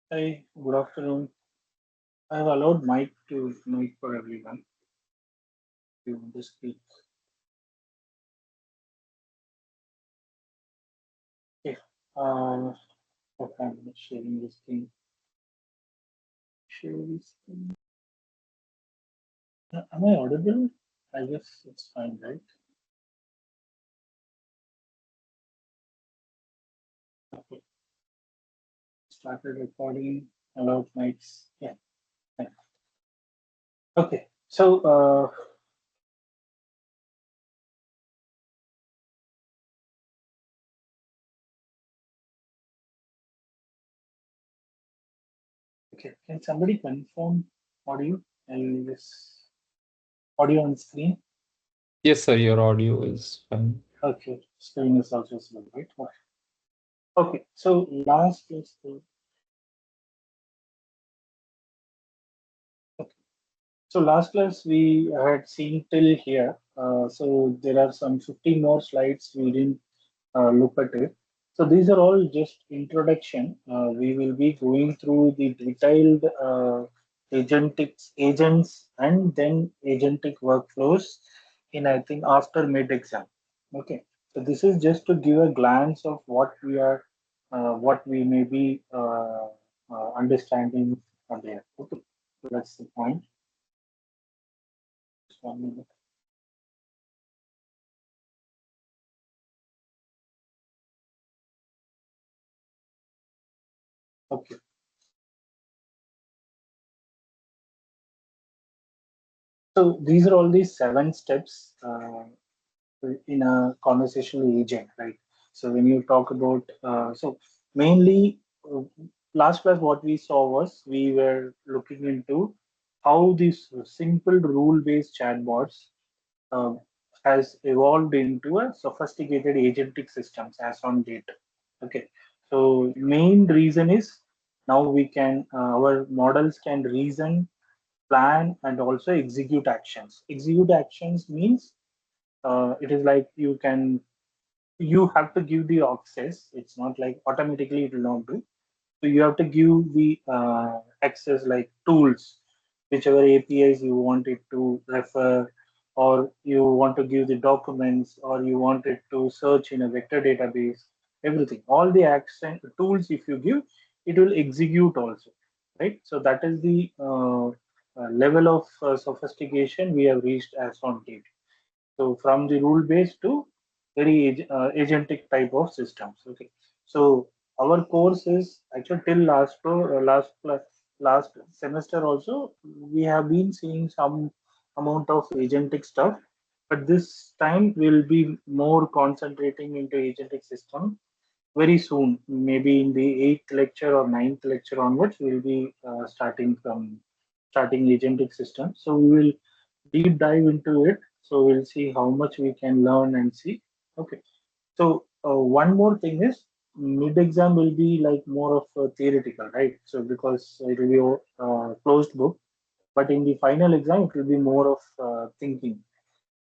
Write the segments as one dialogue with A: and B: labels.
A: Hi, good afternoon. I have allowed mic for everyone. If you want to speak. Okay. Okay, I'm sharing this thing. Share this thing. Am I audible? I guess it's fine, right? Okay. Started recording. Allowed mics. Yeah. Fine. Okay. Okay. Can somebody confirm audio? And this audio on screen.
B: Yes, sir, your audio is fine.
A: Okay. Screen is also slow, right? Okay. So last let's do. So last class we had seen till here. So there are some 50 more slides we didn't look at it. So these are all just introduction. We will be going through the detailed agents and then agentic workflows in I think after mid exam. Okay. So this is just to give a glance of what we may be understanding on there. Okay. So that's the point. Just 1 minute. Okay. So these are all these 7 steps in a conversational agent, right? So when you talk about, so mainly last class what we saw was we were looking into how these simple rule-based chatbots uh, has evolved into a sophisticated agentic systems as on date. Okay. So main reason is now we can our models can reason, plan, and also execute actions. Execute actions means it is like you have to give the access. It's not like automatically it will not do. So you have to give the access like tools, whichever APIs you want it to refer, or you want to give the documents, or you want it to search in a vector database. Everything, all the action tools, if you give, it will execute also, right? So that is the level of sophistication we have reached as on date. So from the rule based to very agentic type of systems. Okay. So our course is actually till last semester also we have been seeing some amount of agentic stuff, but this time we'll be more concentrating into agentic system very soon. Maybe in the eighth lecture or ninth lecture onwards, we'll be starting agentic system. So we will deep dive into it. So we'll see how much we can learn and see. Okay. So one more thing is mid exam will be like more of a theoretical, right? So because it will be closed book, but in the final exam it will be more of thinking.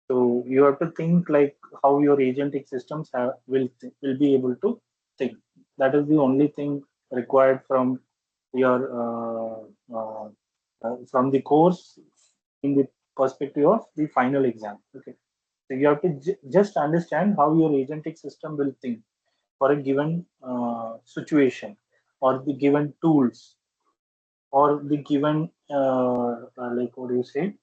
A: So you have to think like how your agentic systems will be able to think. That is the only thing required your from the course in the perspective of the final exam. Okay, so you have to just understand how your agentic system will think for a given situation or the given tools or the given like what do you say,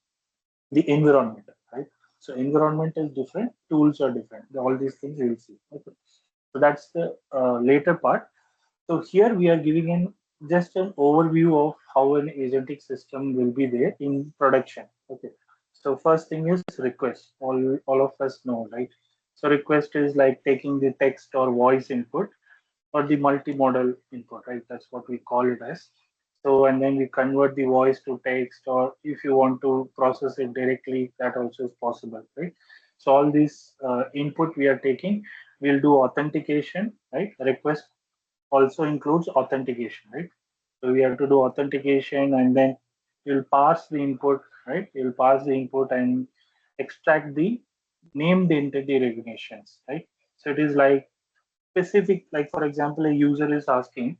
A: the environment, right? So environment is different, tools are different. All these things you will see. Okay. So that's the later part. So here we are giving just an overview of how an agentic system will be there in production. Okay. So first thing is request. All of us know, right? So request is like taking the text or voice input or the multimodal input, right? That's what we call it as. So, and then we convert the voice to text, or if you want to process it directly, that also is possible, right? So, all these input we are taking, we'll do authentication, right? Request also includes authentication, right? So, we have to do authentication and then you'll pass the input, right? You'll pass the input and extract the named entity recognitions, right? So, it is like specific, like for example, a user is asking,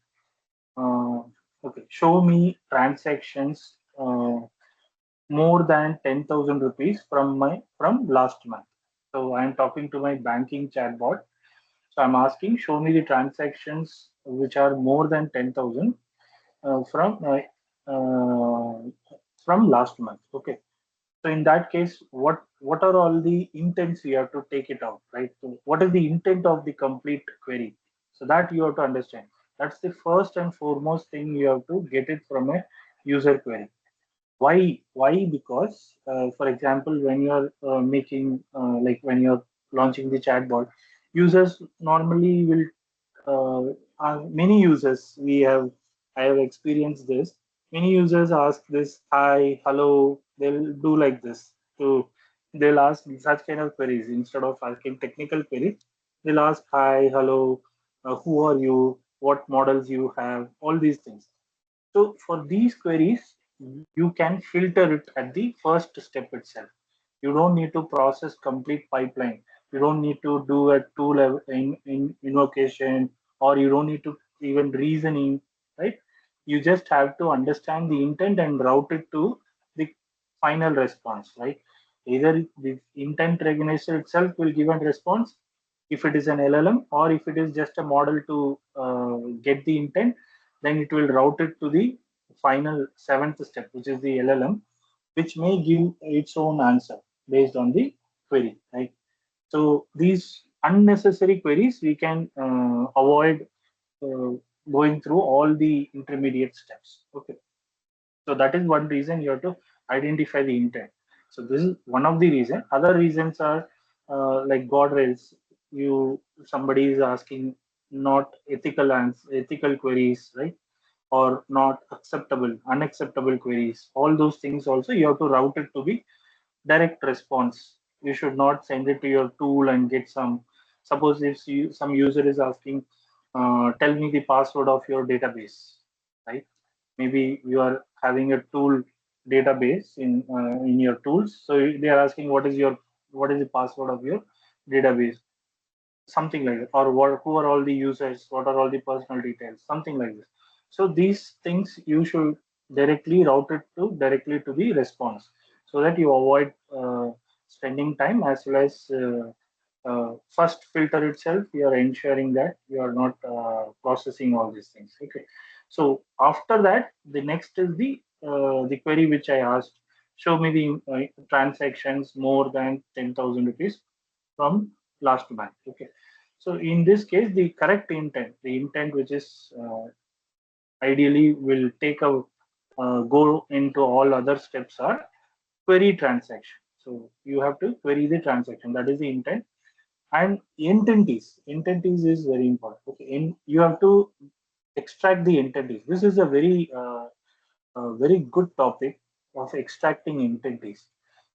A: uh, Okay, show me transactions more than 10,000 rupees from last month. So I'm talking to my banking chatbot. So I'm asking, show me the transactions which are more than 10,000 from last month. Okay. So in that case, what are all the intents we have to take it out, right? So what is the intent of the complete query? So that you have to understand. That's the first and foremost thing you have to get it from a user query. Why? Because, for example, when you're making like when you're launching the chatbot, users normally will many users we have I have experienced this. Many users ask this hi, hello. They'll do like this. So they'll ask such kind of queries instead of asking technical queries. They'll ask hi, hello, who are you, what models you have, all these things. So for these queries, you can filter it at the first step itself. You don't need to process complete pipeline. You don't need to do a two level in invocation, or you don't need to even reasoning, right? You just have to understand the intent and route it to the final response, right? Either the intent recognition itself will give a response if it is an LLM, or if it is just a model to get the intent, then it will route it to the final seventh step, which is the LLM, which may give its own answer based on the query, right? So these unnecessary queries we can avoid uh, going through all the intermediate steps. Okay, so that is one reason you have to identify the intent. So this is one of the reason. Other reasons are like guardrails. You somebody is asking not ethical queries, right? Or not acceptable, unacceptable queries. All those things also you have to route it to be direct response. You should not send it to your tool and get some. Suppose if some user is asking, tell me the password of your database, right? Maybe you are having a tool database in your tools, so they are asking what is the password of your database, something like that, or who are all the users, what are all the personal details, something like this. So these things you should directly to the response, so that you avoid spending time, as well as first filter itself you are ensuring that you are not processing all these things. Okay, so after that the next is the query which I asked, show me the transactions more than 10,000 rupees from last month. Okay, so in this case, the intent which is ideally will take a go into all other steps are query transaction. So you have to query the transaction. That is the intent. And entities. Entities is very important. Okay, you have to extract the entities. This is a very good topic of extracting entities.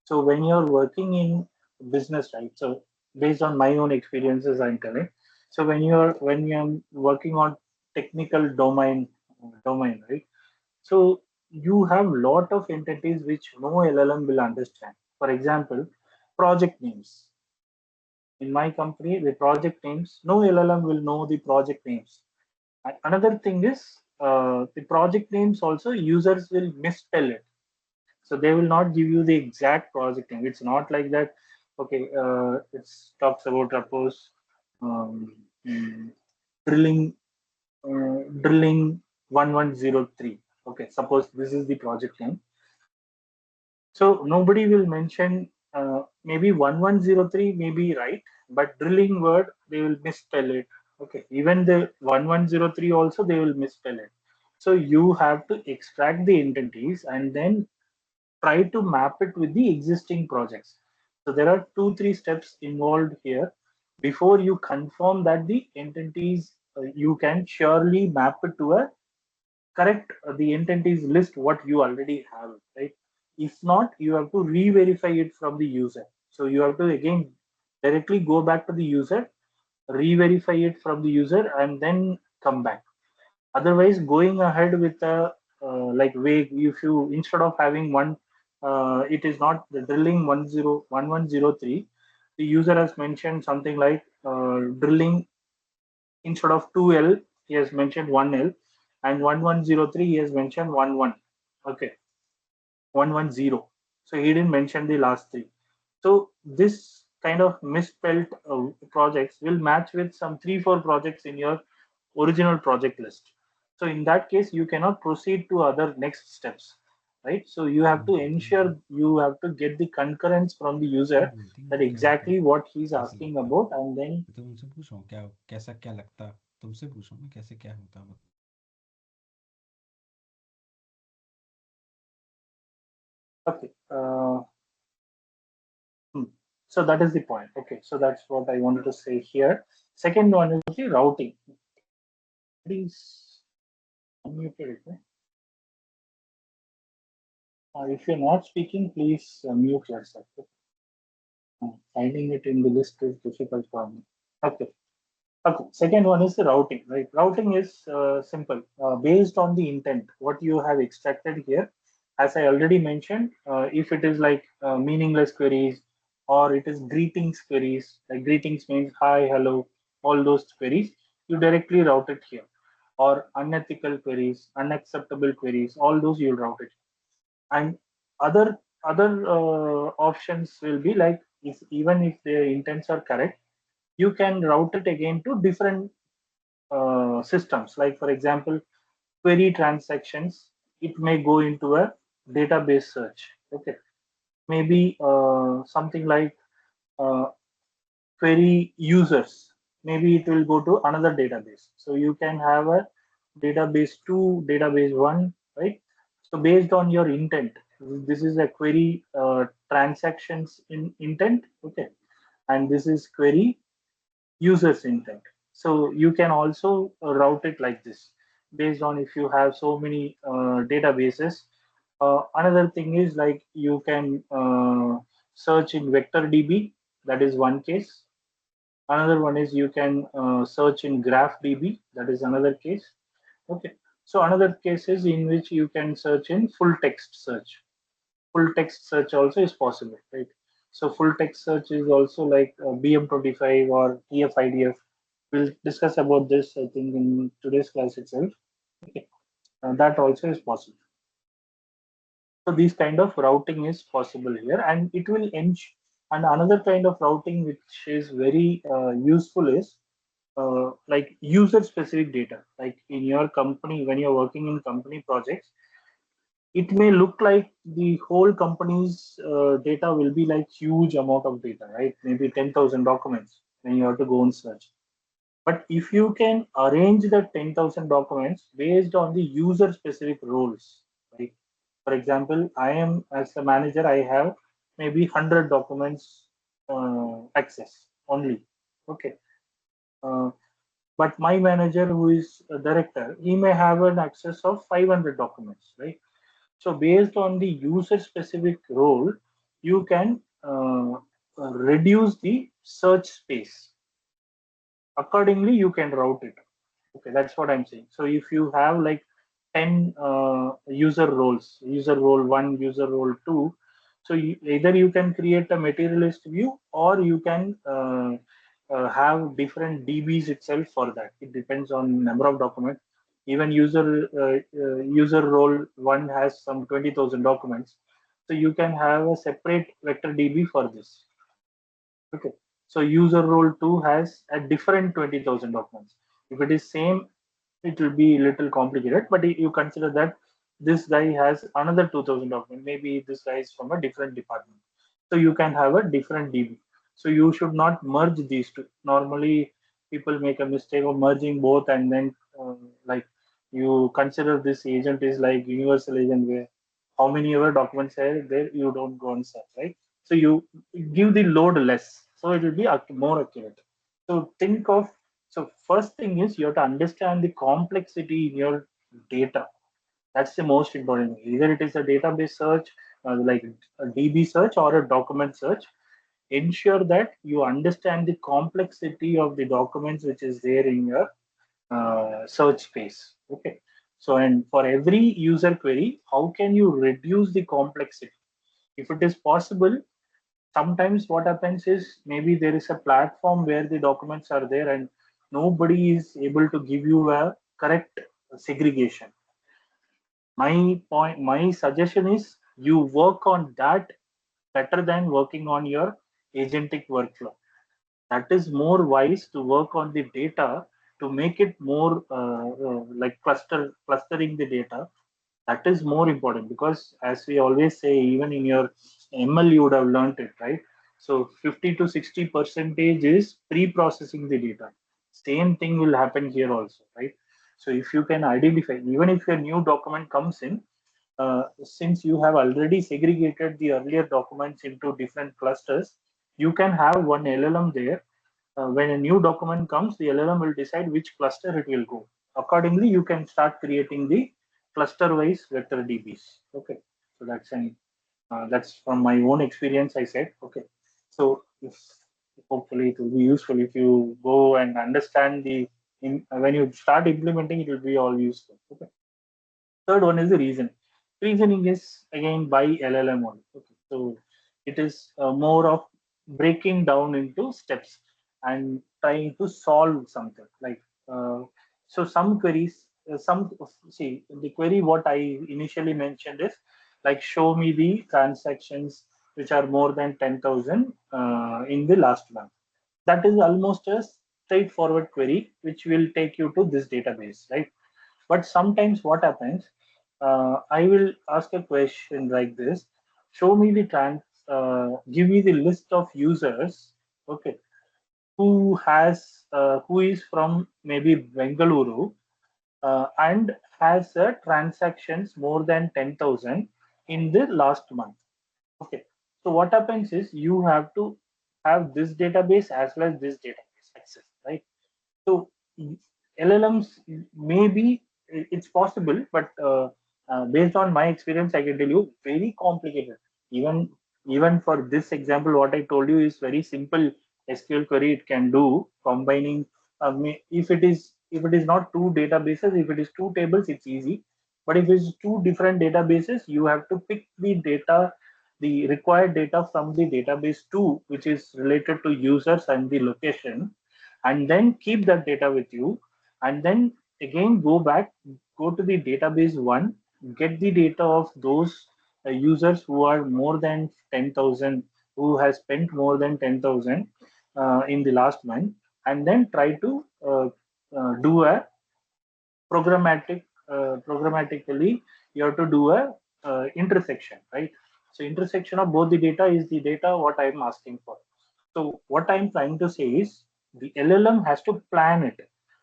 A: So when you're working in business, right? So based on my own experiences, I'm telling. So when you're working on technical domain, right? So you have lot of entities which no LLM will understand. For example, project names. In my company, the project names, no LLM will know the project names. And another thing is the project names also users will misspell it, so they will not give you the exact project name. It's not like that. Okay, it talks about suppose um, mm, drilling drilling 1103. Okay, suppose this is the project name. So nobody will mention maybe 1103 may be right, but drilling word they will misspell it. Okay, even the 1103 also they will misspell it. So you have to extract the entities and then try to map it with the existing projects. So there are 2 3 steps involved here before you confirm that the entities you can surely map it to a correct the entities list what you already have, right? If not, you have to re-verify it from the user. So you have to again directly go back to the user, re-verify it from the user, and then come back. Otherwise, going ahead with a like vague, if you instead of having one, it is not the drilling 1103. The user has mentioned something like drilling instead of 2L, he has mentioned 1L. and 1103 he has mentioned 11. Okay, 110. So he didn't mention the last three. So this kind of misspelled projects will match with some 3 4 projects in your original project list. So in that case, you cannot proceed to other next steps, right? So you have to
C: समझ गया
A: ensure you have to get the concurrence from the
C: वो
A: user
C: बोलती हैं
A: that
C: कि क्या होता
A: exactly what he's
C: कैसे
A: asking
C: लगता
A: about, and then
C: मैं तो उनसे पूछ रहा हूँ क्या कैसा क्या लगता तुमसे पूछ रहा हूँ मैं कैसे क्या होता
A: okay. Hmm. So that is the point. Okay, so that's what I wanted to say here. Second one is the routing. Please unmute it. If you're not speaking, please mute yourself. Finding it in the list is difficult for me. Okay. Okay. Second one is the routing, right? Routing is simple, based on the intent, what you have extracted here. As I already mentioned, if it is like meaningless queries or it is greetings queries, like greetings means hi, hello, all those queries, you directly route it here. Or unethical queries, unacceptable queries, all those you'll route it. And other options will be like, if even if the intents are correct, you can route it again to different systems. Like for example, query transactions, it may go into a database search. Okay, maybe something like uh, query users, maybe it will go to another database. So you can have a database 2, database 1, right? So based on your intent, this is a query transactions in intent. Okay, and this is query users intent. So you can also route it like this based on if you have so many databases. Another thing is like you can search in vector db. That is one case. Another one is you can search in graph db. That is another case. Okay, so another case is in which you can search in full text search. Full text search also is possible, right? So full text search is also like BM25 or TF-IDF. We'll discuss about this, I think, in today's class itself. Okay, that also is possible. So this kind of routing is possible here, and it will ensure. And another kind of routing which is very useful is like user-specific data. Like in your company, when you're working in company projects, it may look like the whole company's data will be like huge amount of data, right? Maybe 10,000 documents when you have to go and search. But if you can arrange the 10,000 documents based on the user specific roles, right? For example, I am as a manager, I have maybe 100 documents access only. Okay. Uh, but my manager who is a director, he may have an access of 500 documents, right? So based on the user specific role, you can reduce the search space. Accordingly, you can route it. Okay, that's what I'm saying. So if you have like 10 user roles, user role 1, user role 2, so either you can create a materialist view or you can have different DBs itself for that. It depends on number of documents. Even user role 1 has some 20,000 documents. So you can have a separate vector DB for this. Okay. So user role 2 has a different 20,000 documents. If it is same, it will be a little complicated, but you consider that this guy has another 2,000 documents. Maybe this guy is from a different department. So you can have a different DB. So you should not merge these two. Normally, people make a mistake of merging both, and then like you consider this agent is like universal agent where how many ever documents are there, you don't go and search, right? So you give the load less, so it will be more accurate. So think of, so first thing is you have to understand the complexity in your data. That's the most important thing. Either it is a database search, like a DB search or a document search. Ensure that you understand the complexity of the documents which is there in your search space. Okay. So, and for every user query, how can you reduce the complexity? If it is possible, sometimes what happens is maybe there is a platform where the documents are there and nobody is able to give you a correct segregation. My suggestion is you work on that better than working on your agentic workflow. That is more wise to work on the data to make it more like clustering the data. That is more important because, as we always say, even in your ML you would have learned it, right? So 50 to 60 percentage is pre-processing the data. Same thing will happen here also, right? So if you can identify, even if a new document comes in, since you have already segregated the earlier documents into different clusters, you can have one LLM there. When a new document comes, the LLM will decide which cluster it will go. Accordingly, you can start creating the cluster-wise vector DBs. Okay, so that's from my own experience. I said okay. So if hopefully it will be useful if you go and understand when you start implementing, it will be all useful. Okay. Third one is the reason. Reasoning is again by LLM only. Okay. So it is more of breaking down into steps and trying to solve something. Like so, some queries, some see the query what I initially mentioned is like show me the transactions which are more than 10,000 in the last month. That is almost a straightforward query which will take you to this database, right? But sometimes what happens, I will ask a question like this: show me the give me the list of users, okay, who is from maybe Bengaluru and has transactions more than 10,000 in the last month. Okay, so what happens is you have to have this database as well as this database access, right? So LLMs maybe it's possible, but based on my experience, I can tell you very complicated. Even even for this example, what I told you is very simple SQL query. It can do combining. If it is not two databases, if it is two tables, it's easy. But if it's two different databases, you have to pick the data, the required data from the database two, which is related to users and the location, and then keep that data with you, and then again go to the database one, get the data of those users who are more than 10,000, who has spent more than 10,000 in the last month, and then try to do a programmatically you have to do a intersection, right? So intersection of both the data is the data what I'm asking for. So what I'm trying to say is the LLM has to plan it.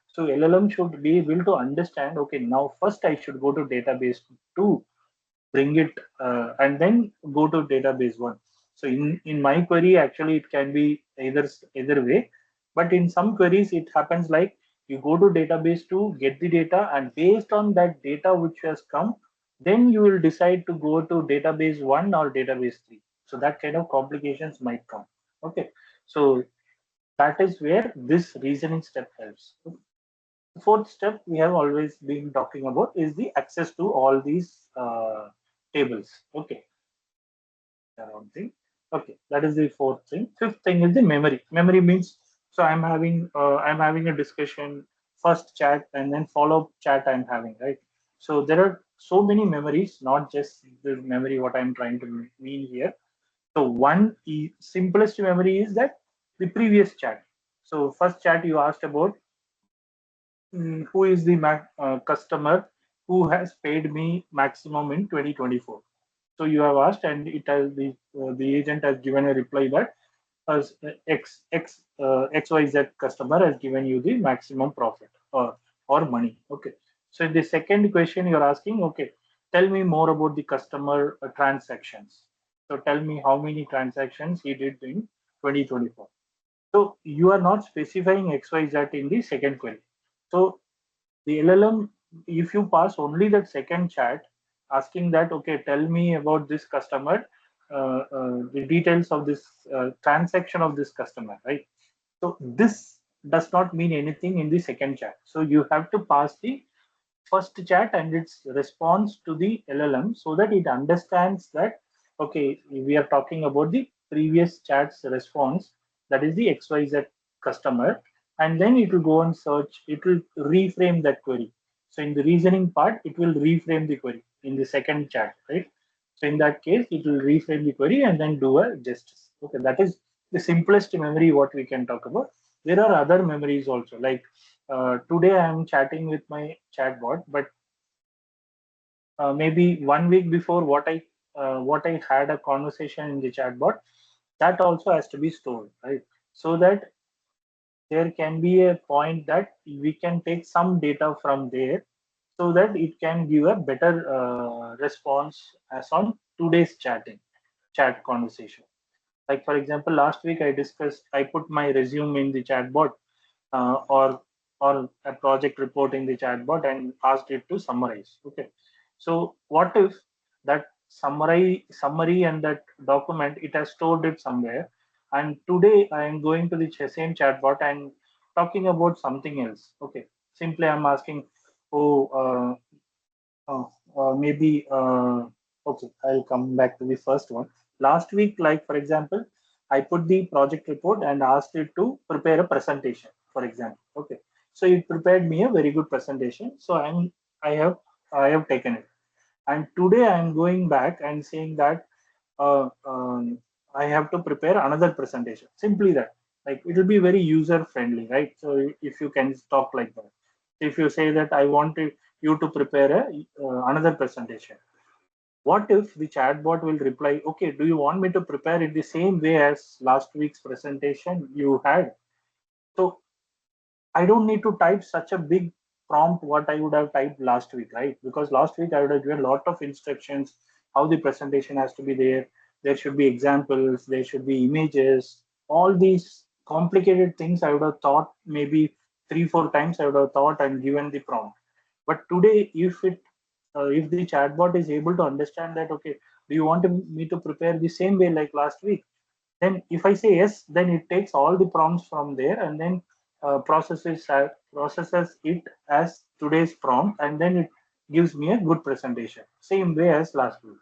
A: So LLM should be able to understand, okay, now first I should go to database 2, bring it, and then go to database 1. So in my query, actually it can be either way, but in some queries it happens like you go to database 2, get the data, and based on that data which has come, then you will decide to go to database 1 or database 3. So that kind of complications might come. Okay, so that is where this reasoning step helps. The fourth step we have always been talking about is the access to all these tables. Okay, around thing. Okay, that is the fourth thing. Fifth thing is the memory. Memory means, so I'm having a discussion, first chat and then follow up chat I'm having, right? So there are so many memories, not just the memory what I'm trying to mean here. So one simplest memory is that the previous chat. So first chat you asked about, who is the customer who has paid me maximum in 2024. So you have asked, and it has the agent has given a reply that as XYZ customer has given you the maximum profit or money. Okay. So in the second question you're asking, okay, tell me more about the customer transactions. So tell me how many transactions he did in 2024. So you are not specifying XYZ in the second query. So the LLM, if you pass only that second chat asking that, okay, tell me about this customer, the details of this transaction of this customer, right? So this does not mean anything in the second chat. So you have to pass the first chat and its response to the LLM so that it understands that, okay, we are talking about the previous chat's response, that is the XYZ customer, and then it will go and search, it will reframe that query. So in the reasoning part, it will reframe the query in the second chat, right? So in that case, it will reframe the query and then do a justice. Okay, that is the simplest memory what we can talk about. There are other memories also. Like today, I am chatting with my chatbot, but maybe 1 week before what I had a conversation in the chatbot, that also has to be stored, right? So that there can be a point that we can take some data from there so that it can give a better response as on today's chat conversation. Like for example, last week I put my resume in the chatbot, uh, or or a project report in the chatbot and asked it to summarize. Okay, so what if that summary and that document, it has stored it somewhere, and today I am going to the same chatbot and talking about something else. Okay, simply I'm asking, oh, maybe okay, I'll come back to the first one. Last week, like for example, I put the project report and asked it to prepare a presentation, for example. Okay, so it prepared me a very good presentation. So I have I have taken it, and today I am going back and saying that uh, um, I have to prepare another presentation. Simply that, like it will be very user friendly, right? So if you can talk like that, if you say that I want you to prepare another presentation, what if the chatbot will reply, okay, do you want me to prepare it the same way as last week's presentation you had? So I don't need to type such a big prompt what I would have typed last week, right? Because last week I would have given a lot of instructions how the presentation has to be there. There should be examples, there should be images, all these complicated things I would have thought maybe 3 4 times I would have thought and given the prompt. But today, if the chatbot is able to understand that, okay, do you want me to prepare the same way like last week? Then if I say yes, then it takes all the prompts from there and then processes it as today's prompt, and then it gives me a good presentation, same way as last week.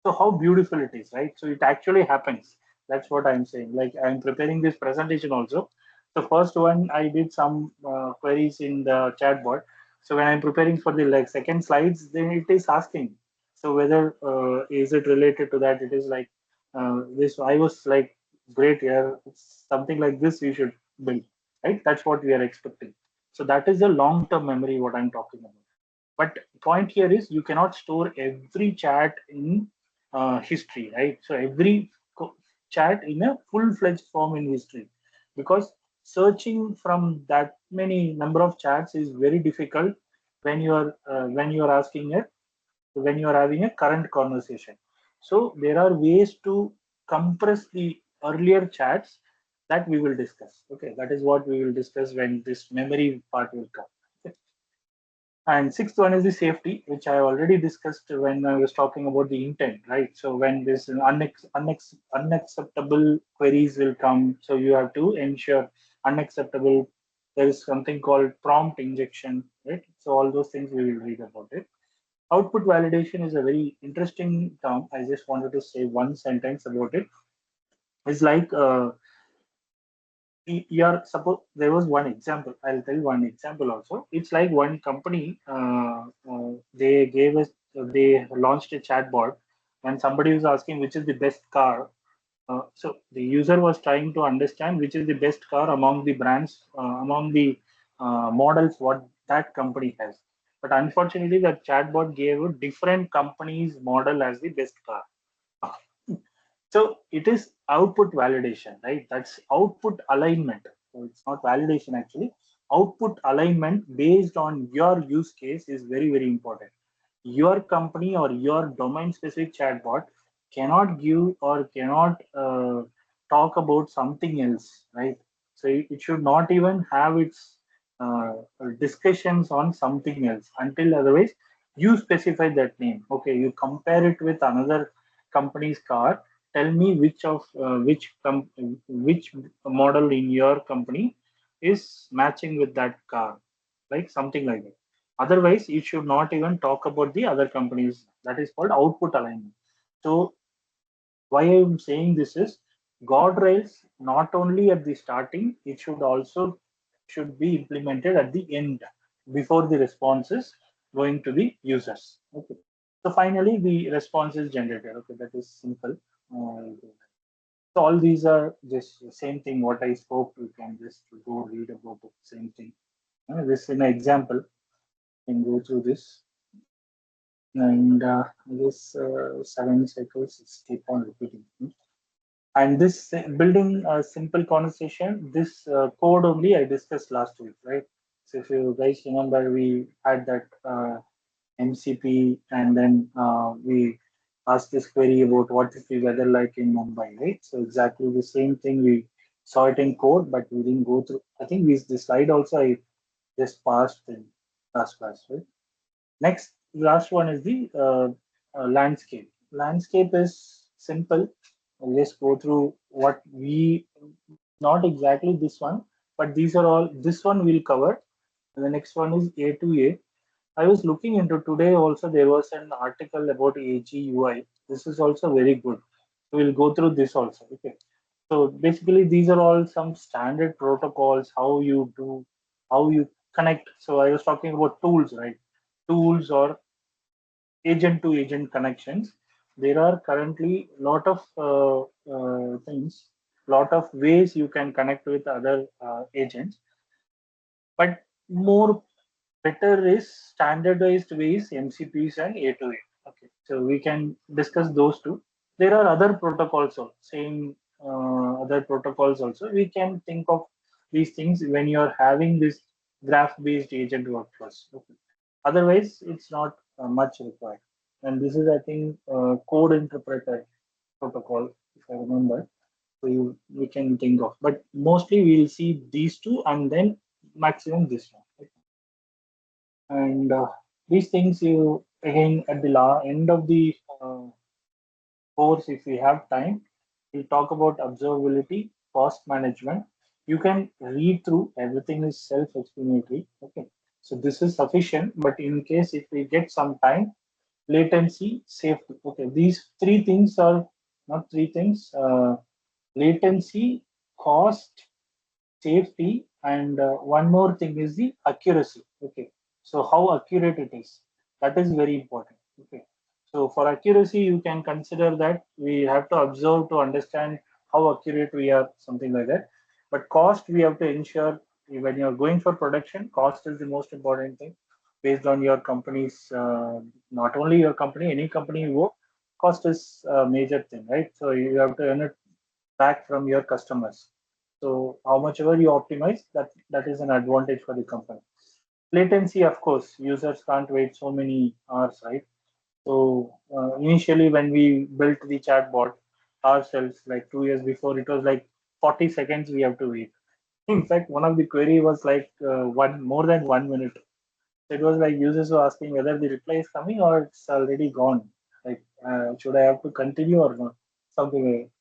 A: So how beautiful it is, right? So it actually happens. That's what I'm saying. Like I'm preparing this presentation also. The first one I did some queries in the chatbot. So when I'm preparing for the like second slides, then it is asking. So whether is it related to that? It is like this. I was like, great, yeah, something like this you should build, right? That's what we are expecting. So that is the long-term memory what I'm talking about. But point here is you cannot store every chat in history, right? So every chat in a full-fledged form in history, because searching from that many number of chats is very difficult when you are asking a when you are having a current conversation. So there are ways to compress the earlier chats that we will discuss. Okay, that is what we will discuss when this memory part will come. Okay. And sixth one is the safety, which I already discussed when I was talking about the intent, right? So when this unacceptable queries will come, so you have to ensure unacceptable. There is something called prompt injection, right? So all those things we will read about it. Output validation is a very interesting term. I just wanted to say one sentence about it. It's like you're suppose there was one example. I'll tell you one example also. It's like one company, they launched a chatbot, and somebody was asking which is the best car. So the user was trying to understand which is the best car among the brands, among the models what that company has. But unfortunately, the chatbot gave a different company's model as the best car. So it is output validation, right? That's output alignment. So it's not validation actually. Output alignment based on your use case is very, very important. Your company or your domain specific chatbot cannot give or cannot talk about something else, right? So it should not even have its uh, discussions on something else until otherwise you specify that name. Okay, you compare it with another company's car. Tell me which model in your company is matching with that car, like something like that. Otherwise, you should not even talk about the other companies. That is called output alignment. So why I'm saying this is guardrails not only at the starting, it should also should be implemented at the end before the responses. going to the users. Okay. So finally, the response is generated. Okay, that is simple. So all these are just the same thing. What I spoke, you can just go read about the same thing. This in an example, you can go through this, and this 7 cycles is keep on repeating. And this building a simple conversation, this code only I discussed last week, right? So if you guys remember, we had that MCP, and then we asked this query about what is the weather like in Mumbai, right? So exactly the same thing we saw it in code, but we didn't go through. I think this slide also I just passed in last class, right? Next, last one is the landscape. Landscape is simple. I'll just go through what we, not exactly this one, but these are all, this one we'll cover. And the next one is A to A. I was looking into today also, there was an article about AGUI. This is also very good. So we'll go through this also. Okay. So basically, these are all some standard protocols, how you do, how you connect. So I was talking about tools, right? Tools or agent to agent connections. There are currently a lot of things, lot of ways you can connect with other agents, but more better is standardized ways, MCPs and A to A. Okay, so we can discuss those two. There are other protocols also, same other protocols also. We can think of these things when you are having this graph-based agent workflows. Okay. Otherwise, it's not much required. And this is, I think, code interpreter protocol, if I remember. So we can think of, but mostly we'll see these two and then maximum this one. Okay. And these things you again at the end of the course, if we have time, we'll talk about observability, cost management. You can read through, everything is self-explanatory. Okay, so this is sufficient. But in case if we get some time, latency, safety. Okay, these three things are not three things. Latency, cost, safety, and one more thing is the accuracy. Okay, so how accurate it is, that is very important. Okay, so for accuracy you can consider that we have to observe to understand how accurate we are, something like that. But cost, we have to ensure when you're going for production, cost is the most important thing based on your company's not only your company, any company you work, cost is a major thing, right? So you have to earn it back from your customers. So how much ever you optimize, that is an advantage for the company. Latency, of course, users can't wait so many hours, right? So initially, when we built the chatbot ourselves, like 2 years before, it was like 40 seconds we have to wait. In fact, one of the query was like one more than 1 minute. It was like users were asking whether the reply is coming or it's already gone. Like, should I have to continue or not? Something like that.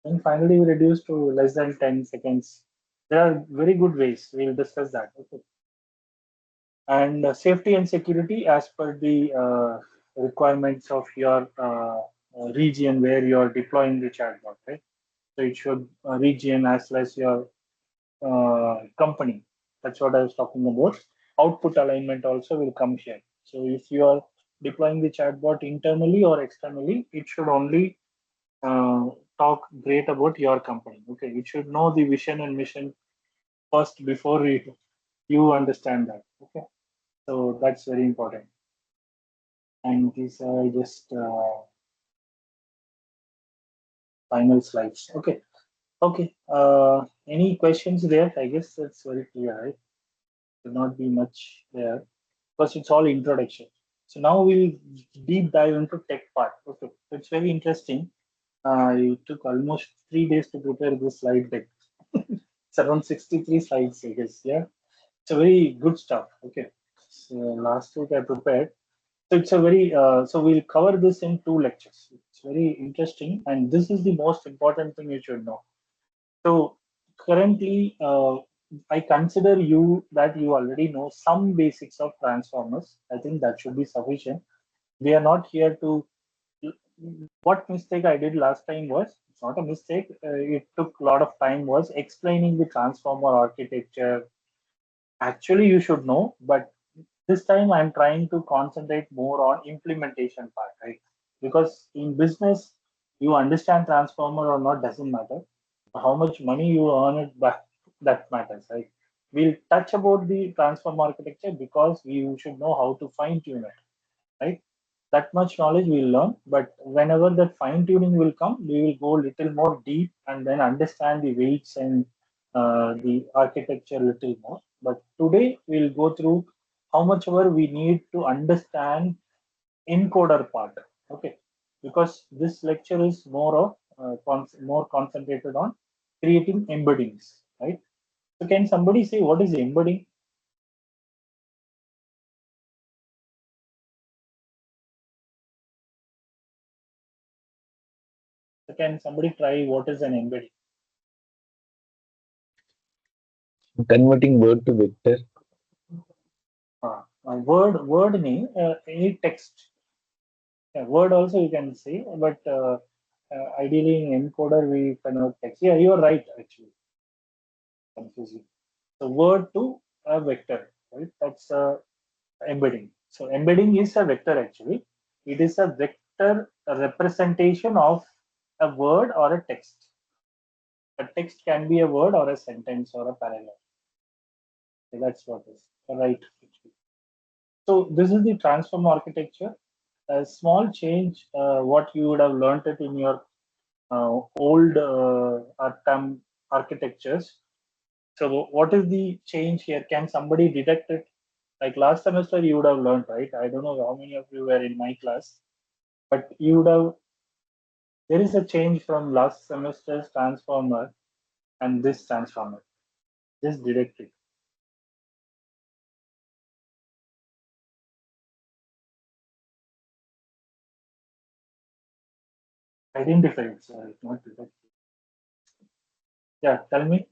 A: And finally, we reduced to less than 10 seconds. There are very good ways. We'll discuss that. Okay. And safety and security as per the requirements of your region where you're deploying the chatbot, right? So it should region as well as your company. That's what I was talking about. Output alignment also will come here. So if you are deploying the chatbot internally or externally, it should only uh, talk great about your company. Okay, you should know the vision and mission first before you understand that. Okay, so that's very important. And these are just final slides. Okay, okay. Any questions there? I guess that's very clear, right? Should not be much there because it's all introduction. So now we'll deep dive into tech part. Okay, so it's very interesting. It took almost 3 days to prepare this slide deck. It's around 63 slides, I guess. Yeah, it's a very good stuff. Okay, so last week I prepared. So it's a very so we'll cover this in 2 lectures. It's very interesting, and this is the most important thing you should know. So currently, I consider you that you already know some basics of transformers. I think that should be sufficient. We are not here to. What mistake I did last time was, it's not a mistake. It took a lot of time, was explaining the transformer architecture. Actually, you should know, but This time I'm trying to concentrate more on implementation part, right? Because in business, you understand transformer or not doesn't matter. How much money you earn it back, that matters, right? We'll touch about the transformer architecture because we should know how to fine tune it, right? That much knowledge we'll learn, but whenever that fine tuning will come, we will go little more deep and then understand the weights and the architecture little more. But today we'll go through how much ever we need to understand encoder part. Okay, because this lecture is more of more concentrated on creating embeddings, right? So can somebody say what is embedding? So can somebody try what is an embedding?
B: Converting word to vector.
A: Word name, any text. Yeah, word also you can say, but ideally in encoder we convert text. Yeah, you are right actually. Confusing. So word to a vector, right? That's embedding. So embedding is a vector actually. It is a vector representation of a word or a text. A text can be a word or a sentence or a paragraph. So that's what is right. Actually. So this is the transform architecture. A small change, what you would have learned it in your old term architectures. So what is the change here? Can somebody detect it? Like last semester you would have learned, right? I don't know how many of you were in my class, but you would have, there is a change from last semester's transformer and this transformer. Just detect it. Identify it, sorry, not detect it. Yeah, tell me.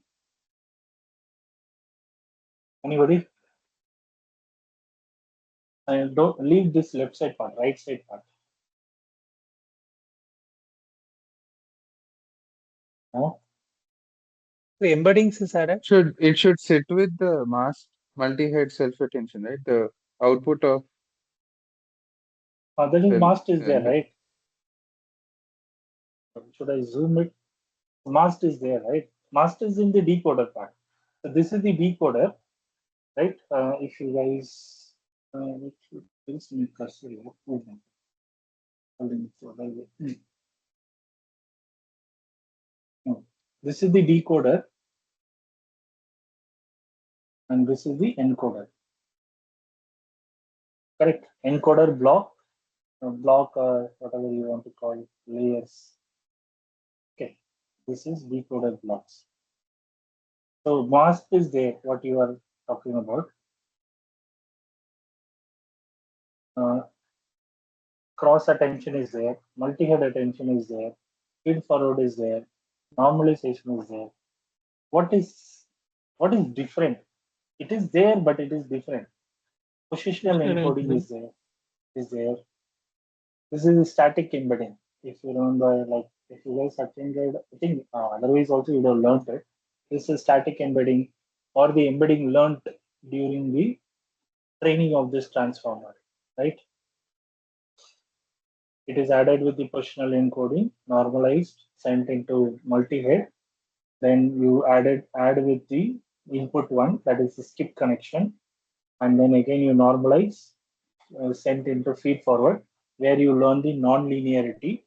A: Anybody? Don't leave this left side part, right side part. No?
D: The embeddings is added.
E: Should sit with the mask multi-head self-attention, right? The output of
A: That is
E: the
A: mast is there, right? Should I zoom it? Mast is there, right? Mast is in the decoder part. So this is the decoder, right? If you guys, please make cursor here. No. This is the decoder and this is the encoder. Correct. Encoder block, block, whatever you want to call it, layers. Okay. This is decoder blocks. So mask is there, what you are talking about. Uh, Cross attention is there, multi-head attention is there, feed forward is there, normalization is there. What is different? It is there, but it is different. Positional encoding is there. Is there. This is static embedding. If you remember, like if you guys attended, I think otherwise also you would have learned it. This is static embedding or the embedding learned during the training of this transformer, right? It is added with the positional encoding, normalized, sent into multi-head. Then you add with the input one, that is the skip connection, and then again you normalize, sent into feed forward, where you learn the non-linearity,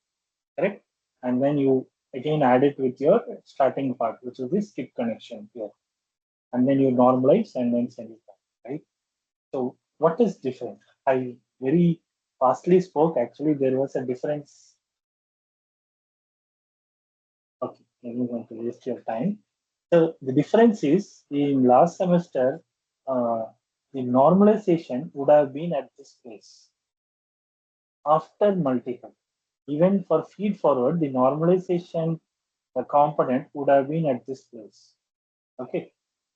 A: correct? And then you again add it with your starting part, which is the skip connection here, and then you normalize and then send it back, right? So what is different? I very fastly spoke. Actually, there was a difference. Okay, I'm going to waste your time. So the difference is in last semester, the normalization would have been at this place after multi-head. Even for feed forward, the normalization component would have been at this place. Okay.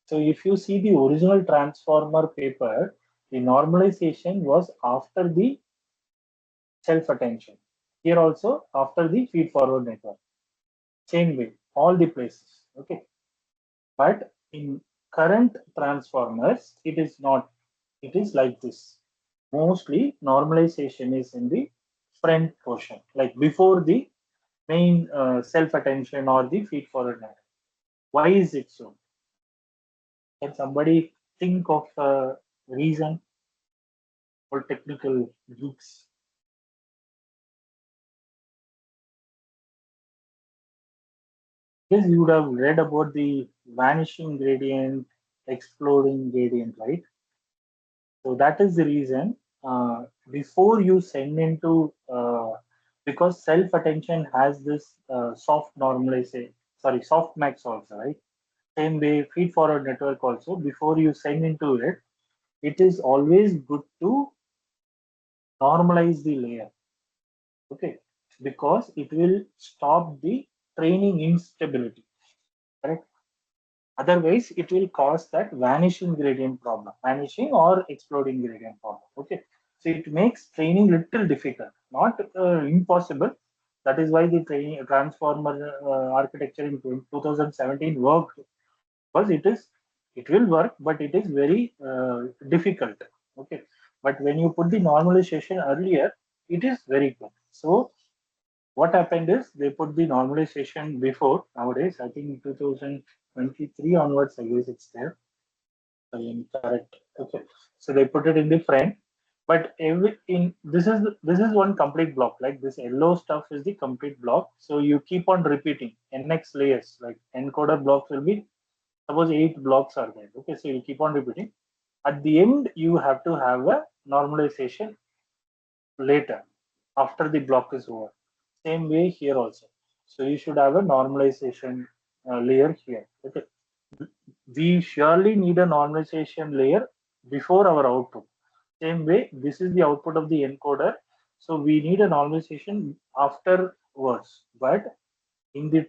A: So if you see the original transformer paper, the normalization was after the self-attention. Here also after the feed forward network. Same way, all the places. Okay. But in current transformers, it is not. it is like this. Mostly normalization is in the front portion, like before the main self-attention or the feed-forward narrative. Why is it so? Can somebody think of a reason or technical geeks? Yes, you would have read about the vanishing gradient, exploding gradient, right? So that is the reason before you send into because self attention has this soft normalization, sorry, soft max also, right? Same way feed forward network also. Before you send into it, it is always good to normalize the layer, okay? Because it will stop the training instability, correct? Otherwise, it will cause that vanishing gradient problem, vanishing or exploding gradient problem. Okay, so it makes training little difficult, not impossible. That is why the training transformer architecture in 2017 worked, because it will work, but it is very difficult. Okay, but when you put the normalization earlier, it is very good. So what happened is they put the normalization before. Nowadays, I think 2023 onwards, I guess it's there. I am correct. Okay, so they put it in the front, but every in this is one complete block. Like this yellow stuff is the complete block. So you keep on repeating NX layers. Like encoder blocks will be, suppose 8 blocks are there. Okay, so you keep on repeating. At the end, you have to have a normalization later after the block is over. Same way here also. So you should have a normalization layer here. Okay. We surely need a normalization layer before our output. Same way, this is the output of the encoder. So we need a normalization afterwards. But in the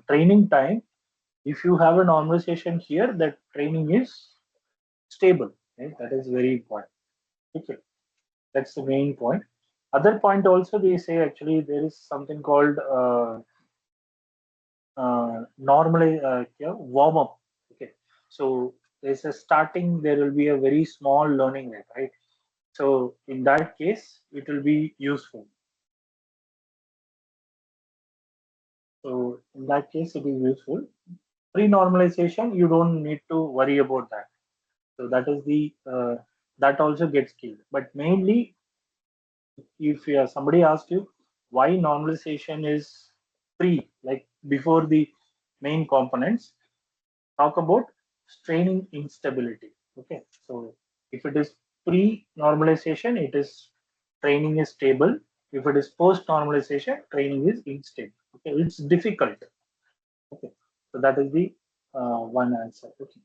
A: training time, if you have a normalization here, that training is stable. Right? That is very important. Okay. That's the main point. Other point also, they say actually there is something called normally warm up. Okay, so there's a starting. There will be a very small learning rate, right? So in that case, it will be useful. So in that case, it is useful. Pre-normalization, you don't need to worry about that. So that is the that also gets killed. But mainly, if somebody asks you why normalization is pre, like before the main components, talk about training instability. Okay, so if it is pre-normalization, it is training is stable. If it is post-normalization, training is unstable. Okay, it's difficult. Okay, so that is the one answer. Okay,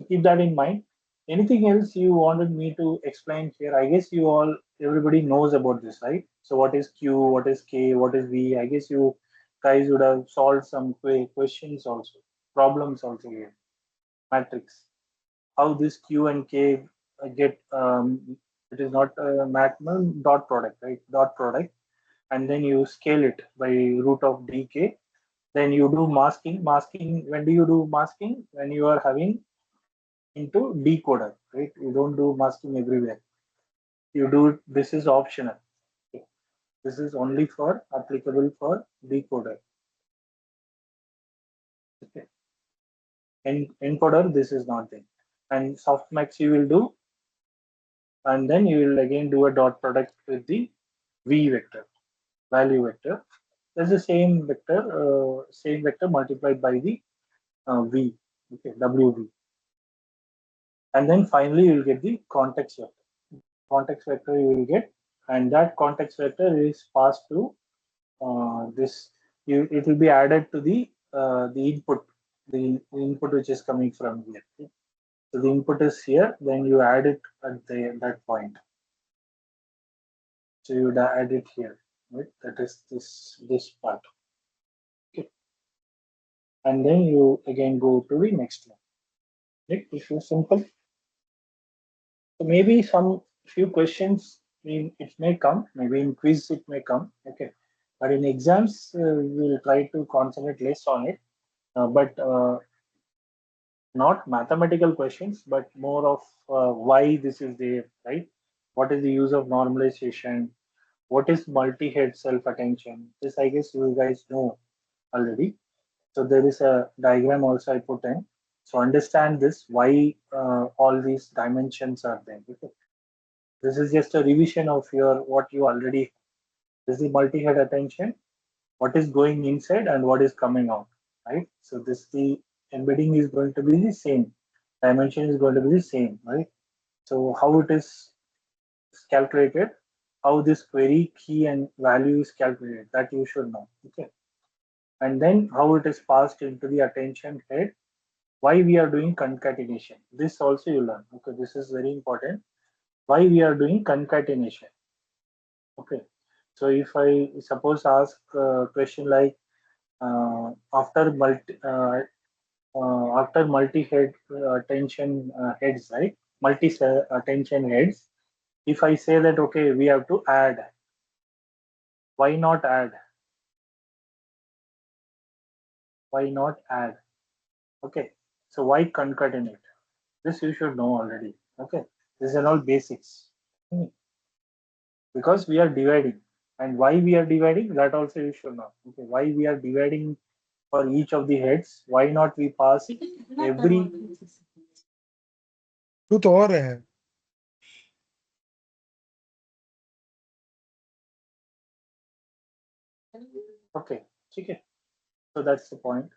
A: keep that in mind. Anything else you wanted me to explain here? I guess you all, everybody knows about this, right? So what is Q, what is K, what is V? I guess you guys would have solved some questions also, problems also here. Matrix, how this Q and K get, it is not a dot product, right? Dot product, and then you scale it by root of dk. Then you do masking. Masking, when do you do masking? When you are having into decoder, right? You don't do masking everywhere. You do, this is optional. Okay. This is only for applicable for decoder. Okay. Encoder, this is not there. And softmax you will do, and then you will again do a dot product with the v vector, value vector. There's the same vector multiplied by the v, okay, wv. And then finally you will get the context vector. Context vector you will get, and that context vector is passed to this. It will be added to the input, the input which is coming from here. Okay? So the input is here, then you add it at that point. So you would add it here, right? That is this part. Okay, and then you again go to the next one. Right? This is simple. So maybe some few questions, it may come, maybe in quiz it may come. Okay, but in exams we'll try to concentrate less on it. But not mathematical questions, but more of why this is there, right? What is the use of normalization? What is multi-head self-attention? This, I guess, you guys know already. So there is a diagram also I put in. So understand this, why all these dimensions are there. Okay? This is just a revision of your what you already. This is the multi-head attention. What is going inside and what is coming out, right? So this the embedding is going to be the same. Dimension is going to be the same, right? So how it is calculated, how this query key and value is calculated, that you should know. Okay. And then how it is passed into the attention head, why we are doing concatenation. This also you learn. Okay, this is very important. Why we are doing concatenation. Okay. So if I suppose ask a question like after multi-head attention heads, right? Multi-attention heads. If I say that okay, we have to add, why not add? Why not add? Okay. So why concatenate? This you should know already. Okay. These are all basics. Hmm. Because we are dividing. And why we are dividing, that also you should know. Okay. Why we are dividing for each of the heads? Why not we pass every.
D: तू तो और है
A: Okay. Okay. So that's the point.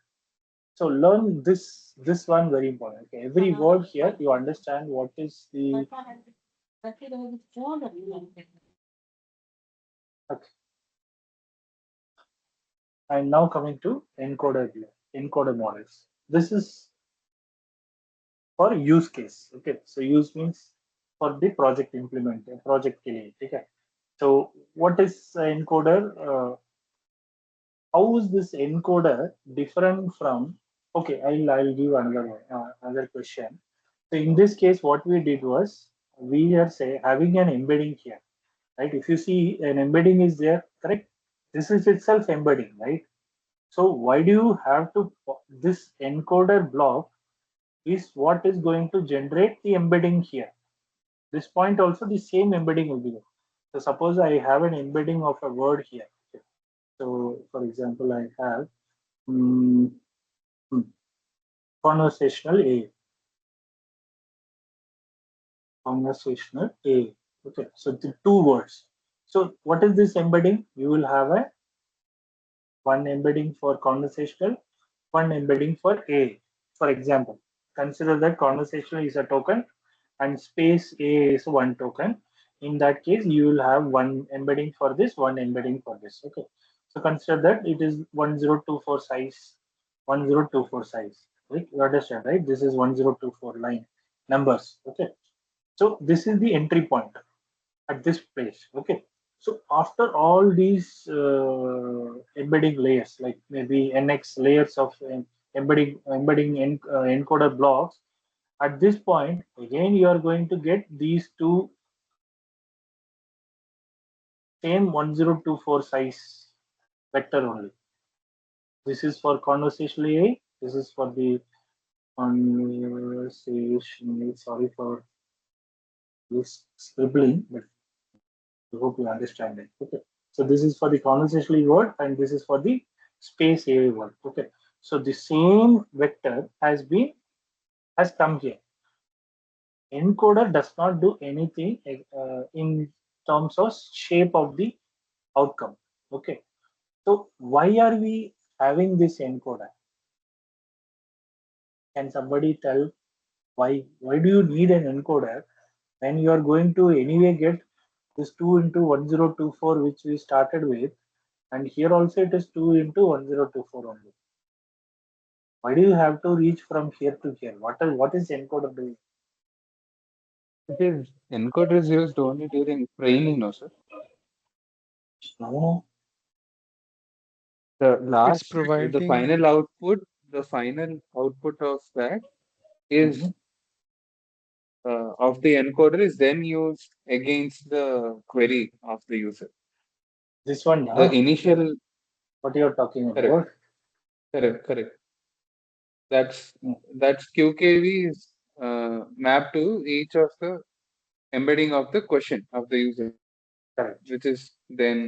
A: So learn this one very important. Okay. Every word here you understand what is the. Okay. And now coming to encoder here, encoder models. This is for use case. Okay. So use means for the project implement, project ke liye. Okay. So what is encoder? How is this encoder different from? Okay, I'll give another question. So in this case, what we did was we are say having an embedding here, right? If you see an embedding is there, correct? This is itself embedding, right? So why do you have to this encoder block is what is going to generate the embedding here. This point also the same embedding will be there. So suppose I have an embedding of a word here. Okay. So for example, I have mm, mm, conversational A. Conversational A. Okay, so the two words. So what is this embedding? You will have a one embedding for conversational, one embedding for A. For example, consider that conversational is a token and space A is one token. In that case, you will have one embedding for this, one embedding for this. Okay. So consider that it is 1024 size, 1024 size. Right? You understand, right? This is 1024 line numbers. Okay. So this is the entry point at this place. Okay. So after all these embedding layers, like maybe NX layers of embedding encoder blocks, at this point, again, you are going to get these two same 1024 size vector only. This is for conversational AI. This is for the conversation. Sorry for this scribbling, but I hope you understand it. Okay. So this is for the conversational word and this is for the space AI word. Okay. So the same vector has come here. Encoder does not do anything in terms of shape of the outcome. Okay. So why are we having this encoder? Can somebody tell why? Why do you need an encoder when you are going to anyway get this 2 into 1024 which we started with, and here also it is 2 into 1024 only. Why do you have to reach from here to here? What is encoder doing?
E: It is encoder is used only during training, no, sir.
A: No,
E: The
D: it's
E: last,
D: providing
E: the final output of that is
A: mhm.
E: of the encoder is then used against the query of the user.
A: This one
E: The
A: now.
E: initial,
A: What you are talking
E: correct,
A: about?
E: correct, correct. That's
A: Mm.
E: that's QKV is mapped to each of the embedding of the question of the user,
A: Correct.
E: which is then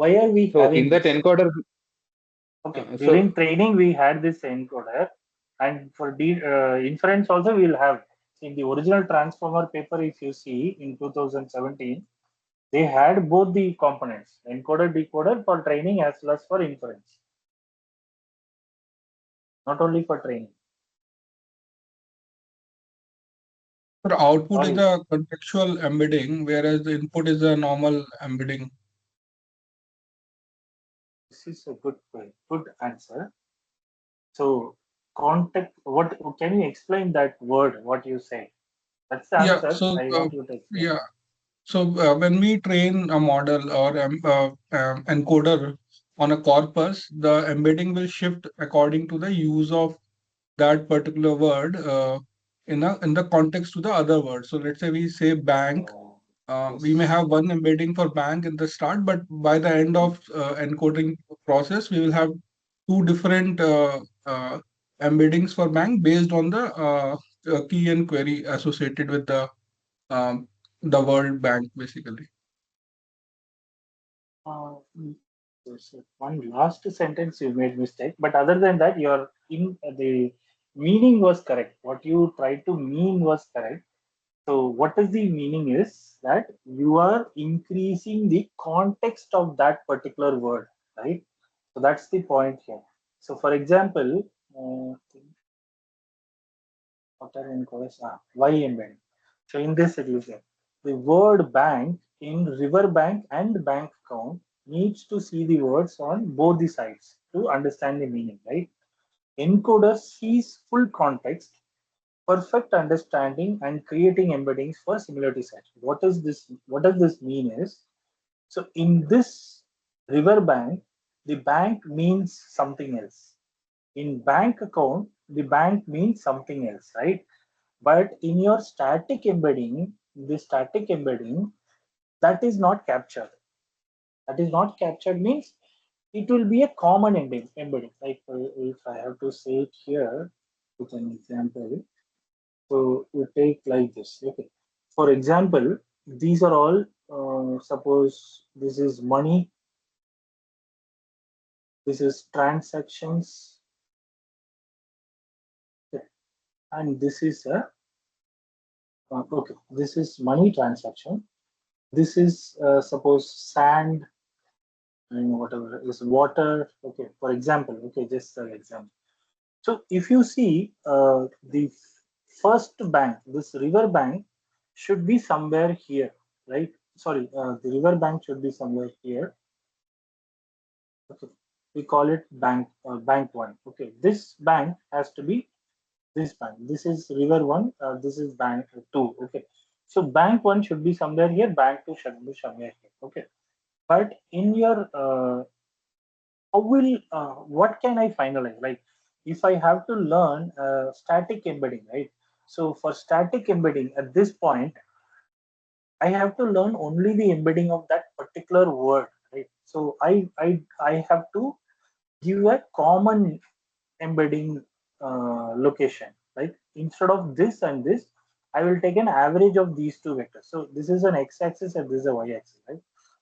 A: Why are we
E: so in
A: having
E: that
A: this?
E: encoder.
A: Okay,
E: So
A: during training we had this encoder, and for inference also we will have. In the original transformer paper, if you see in 2017, they had both the components, encoder, decoder for training as well as for inference, not only for training.
F: But output is
A: Sorry,
F: a contextual embedding, whereas the input is a normal embedding.
A: this is a good answer. So context, what can you explain that word? What you say? That's the
F: Yeah.
A: answer.
F: So
A: I want you to explain.
F: yeah. So when we train a model or encoder on a corpus, the embedding will shift according to the use of that particular word in the context to the other word. So let's say we say bank.
A: Oh,
F: We may
A: yes.
F: have one embedding for bank in the start, but by the end of encoding process, we will have two different embeddings for bank based on the key and query associated with um, the word bank, basically.
A: Mm, yes, one last sentence you made mistake, but other than that, your in the meaning was correct. What you tried to mean was correct. So, what is the meaning is that you are increasing the context of that particular word, right? So that's the point here. So, for example, what are in chorus? Y embedding. So, in this it is there. The word bank in river bank and bank account needs to see the words on both the sides to understand the meaning, right? Encoder sees full context, perfect understanding, and creating embeddings for similarity sets. What is this? What does this mean? Is so in this river bank, the bank means something else. In bank account, the bank means something else, right? But in your static embedding, the static embedding that is not captured. That is not captured means it will be a common embedding. Like if I have to say it here with an example, so you take like this. Okay. For example, these are all. Suppose this is money. This is transactions, okay, and this is a okay. This is money transaction. This is suppose sand and whatever is water. Okay. For example, okay, just an example. So if you see the first bank, this river bank should be somewhere here, right? Sorry, the river bank should be somewhere here. Okay, we call it bank one. Okay, this bank has to be this bank. This is river one. This is bank two. Okay, so bank one should be somewhere here. Bank two should be somewhere here. Okay, but in your how will what can I finalize? Like if I have to learn static embedding, right? So for static embedding at this point, I have to learn only the embedding of that particular word, right? So I have to give a common embedding location, right? Instead of this and this, I will take an average of these two vectors. So this is an x-axis and this is a y-axis, right?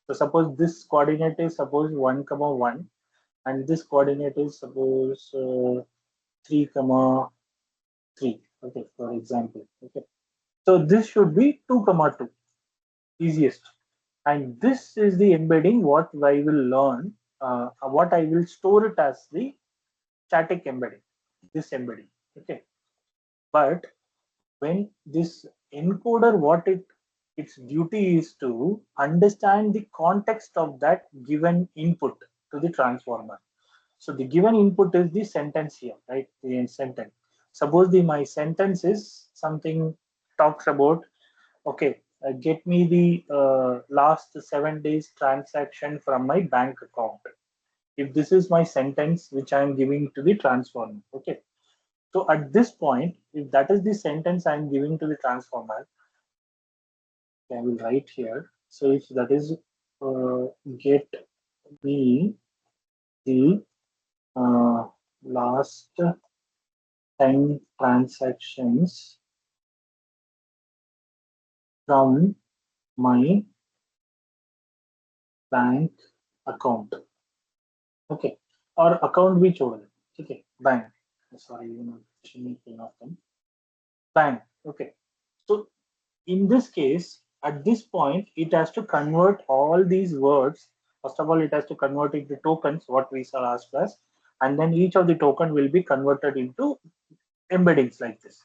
A: So suppose this coordinate is suppose 1 comma 1 and this coordinate is suppose 3 comma 3, okay, for example. Okay, so this should be 2 comma 2, easiest, and this is the embedding what I will learn, what I will store it as the static embedding, this embedding. Okay, but when this encoder, what its duty is to understand the context of that given input to the transformer. So the given input is the sentence here, right? The sentence. Suppose my sentence is something talks about, okay, get me the last 7 days transaction from my bank account. If this is my sentence which I am giving to the transformer, okay. So at this point, if that is the sentence I am giving to the transformer, I will write here. So if that is get me the uh, last 10 transactions from my bank account. Okay, or account भी छोड़ दे. Okay, bank. Sorry, you know, of them. Bank. Okay, so in this case, at this point, it has to convert all these words. First of all, it has to convert into tokens, what we saw last class, and then each of the token will be converted into embeddings like this.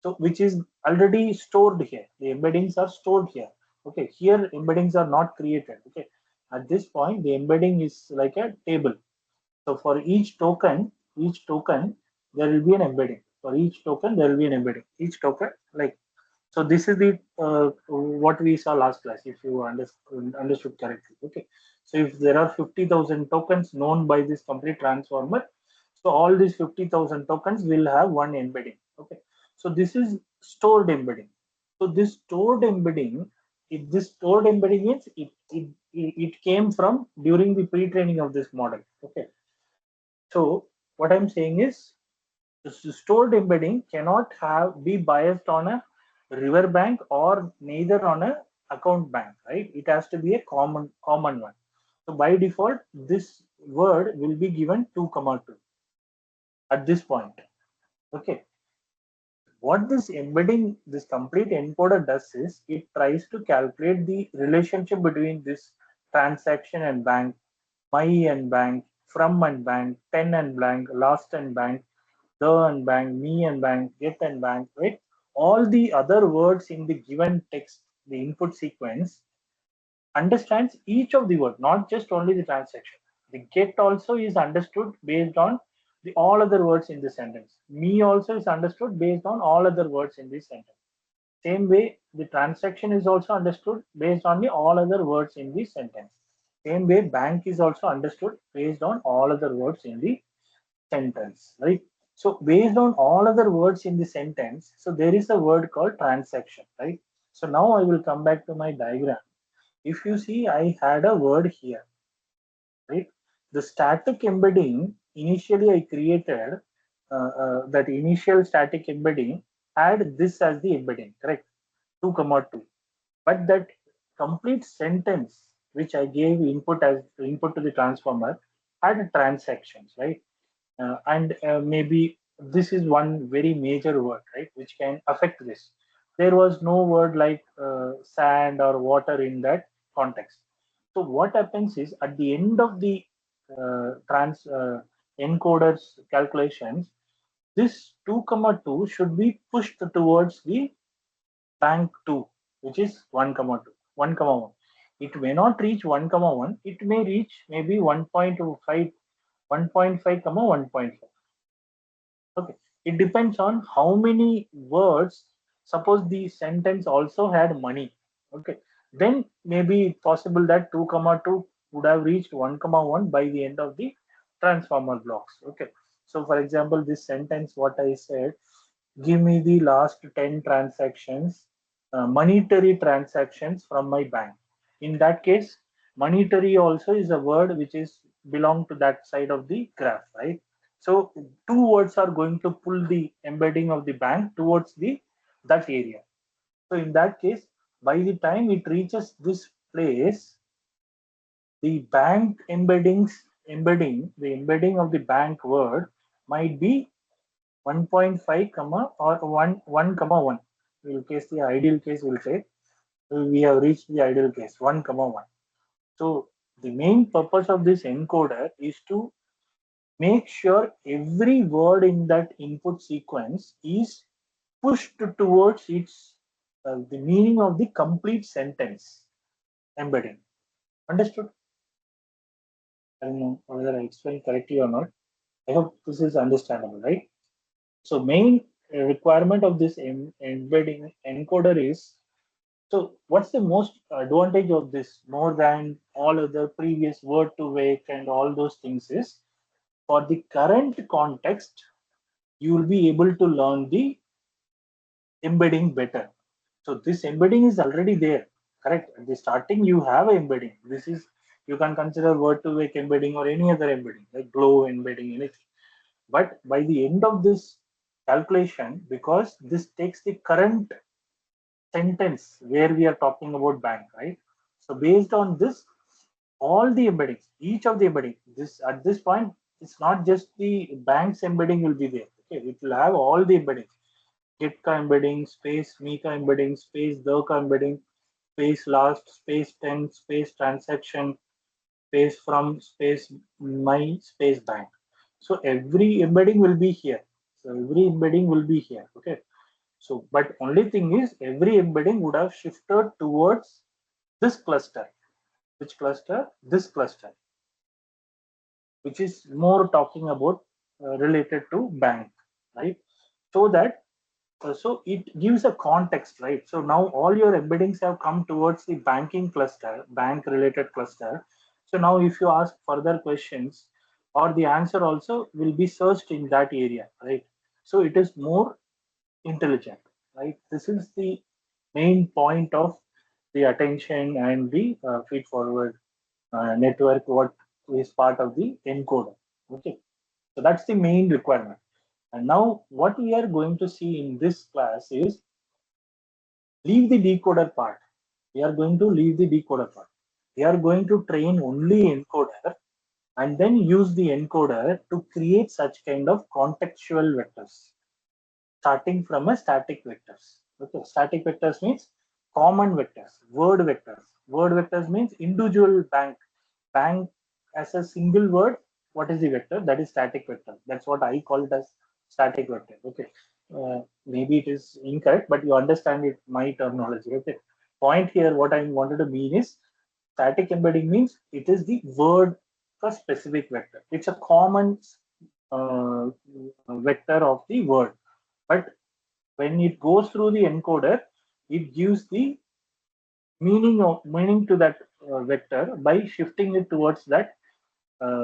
A: So which is already stored here. The embeddings are stored here. Okay, here embeddings are not created. Okay, at this point, the embedding is like a table. So for each token, there will be an embedding. For each token, there will be an embedding. Each token, like so. This is the what we saw last class. If you understood correctly, okay. So if there are 50,000 tokens known by this complete transformer, so all these 50,000 tokens will have one embedding. Okay. So this is stored embedding. So this stored embedding, if this stored embedding means it came from during the pre-training of this model. Okay. So what I'm saying is the stored embedding cannot be biased on a river bank or neither on a account bank, right? It has to be a common one. So by default, this word will be given 2,2 at this point. Okay. What this embedding, this complete encoder does is it tries to calculate the relationship between this transaction and bank, my and bank, from and bank, 10 and bank, last and bank, the and bank, me and bank, get and bank, right? All the other words in the given text, the input sequence, understands each of the word, not just only the transaction. The get also is understood based on the all other words in the sentence. Me also is understood based on all other words in this sentence. Same way, the transaction is also understood based on the all other words in the sentence. Same way, bank is also understood based on all other words in the sentence, right? So based on all other words in the sentence, so there is a word called transaction, right? So now I will come back to my diagram. If you see, I had a word here, right? The static embedding, initially I created that initial static embedding had this as the embedding, correct? 2,2. But that complete sentence which I gave input as input to the transformer had transactions, right? And maybe this is one very major word, right, which can affect this. There was no word like sand or water in that context. So what happens is at the end of the encoder's calculations, this 2,2 should be pushed towards the bank 2, which is 1,2, 1,1. It may not reach 1,1. It may reach maybe 1.5, 1.5, 1.5. Okay, it depends on how many words. Suppose the sentence also had money. Okay, then maybe possible that 2,2 would have reached 1,1 by the end of the transformer blocks. Okay, so for example, this sentence, what I said, give me the last 10 transactions, monetary transactions from my bank. In that case, monetary also is a word which is belong to that side of the graph, right? So two words are going to pull the embedding of the bank towards the that area. So in that case, by the time it reaches this place, the bank the embedding of the bank word might be 1.5 comma or 1 comma 1. We'll case the ideal case, we'll say we have reached the ideal case 1 comma 1. So the main purpose of this encoder is to make sure every word in that input sequence is pushed towards its the meaning of the complete sentence embedding. Understood? I don't know whether I explained correctly or not. I hope this is understandable, right? So main requirement of this embedding encoder is, so what's the most advantage of this more than all other previous word to wake and all those things is, for the current context, you will be able to learn the embedding better. So this embedding is already there, correct? At the starting, you have an embedding. This is, you can consider word to wake embedding or any other embedding, like glow embedding, anything. But by the end of this calculation, because this takes the current sentence where we are talking about bank, right? So based on this, all the embeddings, each of the embedding, this at this point, it's not just the bank's embedding will be there. Okay, it will have all the embeddings. Get ka embedding, space me ka embedding, space the ka embedding, space last, space 10, space transaction, space from, space my, space bank. So every embedding will be here. So every embedding will be here. Okay. So, but only thing is every embedding would have shifted towards this cluster. Which cluster? This cluster, which is more talking about related to bank, right? So that so it gives a context, right? So now all your embeddings have come towards the banking cluster, bank related cluster. So now if you ask further questions, or the answer also will be searched in that area, right? So it is more intelligent, right? This is the main point of the attention and the feed forward network, what is part of the encoder. Okay, so that's the main requirement. And now what we are going to see in this class is leave the decoder part. We are going to leave the decoder part. We are going to train only encoder and then use the encoder to create such kind of contextual vectors, starting from a static vectors. Okay, static vectors means common vectors, word vectors. Word vectors means individual bank as a single word. What is the vector? That is static vector. That's what I call it as static vector. Okay, maybe it is incorrect, but you understand it, my terminology. Okay, point here, what I wanted to mean is static embedding means it is the word for specific vector. It's a common uh, vector of the word, but when it goes through the encoder, it gives the meaning to that vector by shifting it towards that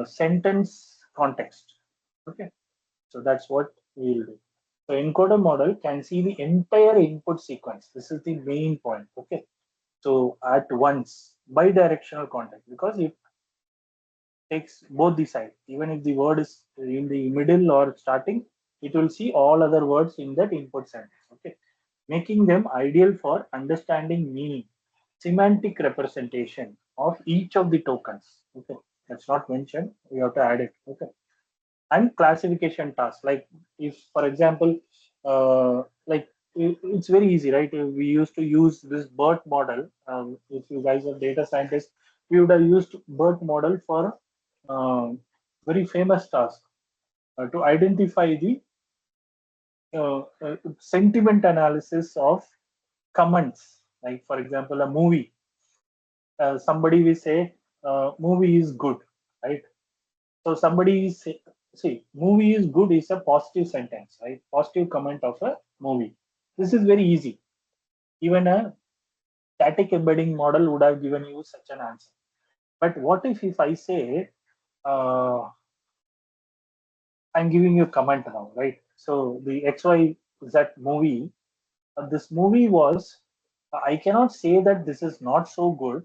A: sentence context. Okay, so that's what we'll do. So encoder model can see the entire input sequence. This is the main point. Okay, so at once bidirectional context, because it takes both the side. Even if the word is in the middle or starting, it will see all other words in that input sentence. Okay, making them ideal for understanding meaning, semantic representation of each of the tokens. Okay, that's not mentioned. We have to add it. Okay, and classification tasks, like if for example like it's very easy, right? We used to use this BERT model. If you guys are data scientists, we would have used BERT model for very famous task to identify the sentiment analysis of comments. Like for example, a movie, somebody will say movie is good, right? So somebody is see, movie is good is a positive sentence, right? Positive comment of a movie. This is very easy. Even a static embedding model would have given you such an answer. But what if I say uh, I'm giving you a comment now, right? So the XYZ movie, this movie was, I cannot say that this is not so good,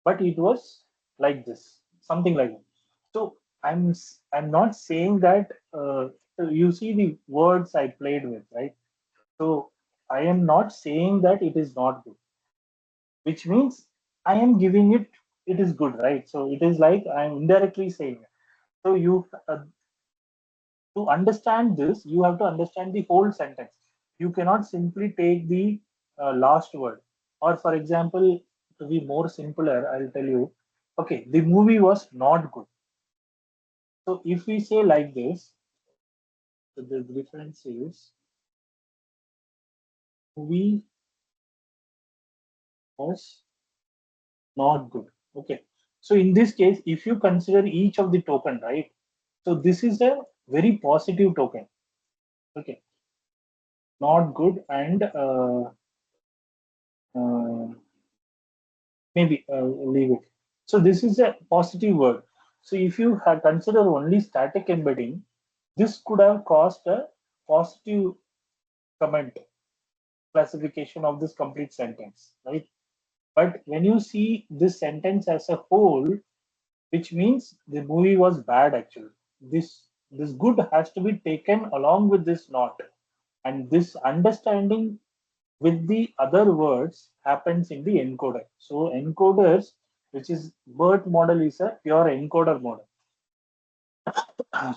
A: but it was like this, something like that. So I'm not saying that so you see the words I played with, right? So I am not saying that it is not good, which means I am giving it is good, right? So it is like I'm indirectly saying it. So you to understand this, you have to understand the whole sentence. You cannot simply take the last word. Or for example, to be more simpler, I'll tell you, okay, the movie was not good. So if we say like this, so the difference is movie was not good. Okay. So in this case, if you consider each of the token, right? So this is a very positive token. Okay. Not good and uh, maybe leave it. So this is a positive word. So if you have consider only static embedding, this could have caused a positive comment classification of this complete sentence, right? But when you see this sentence as a whole, which means the movie was bad actually. This this good has to be taken along with this not, and this understanding with the other words happens in the encoder. So encoders, which is BERT model, is a pure encoder model.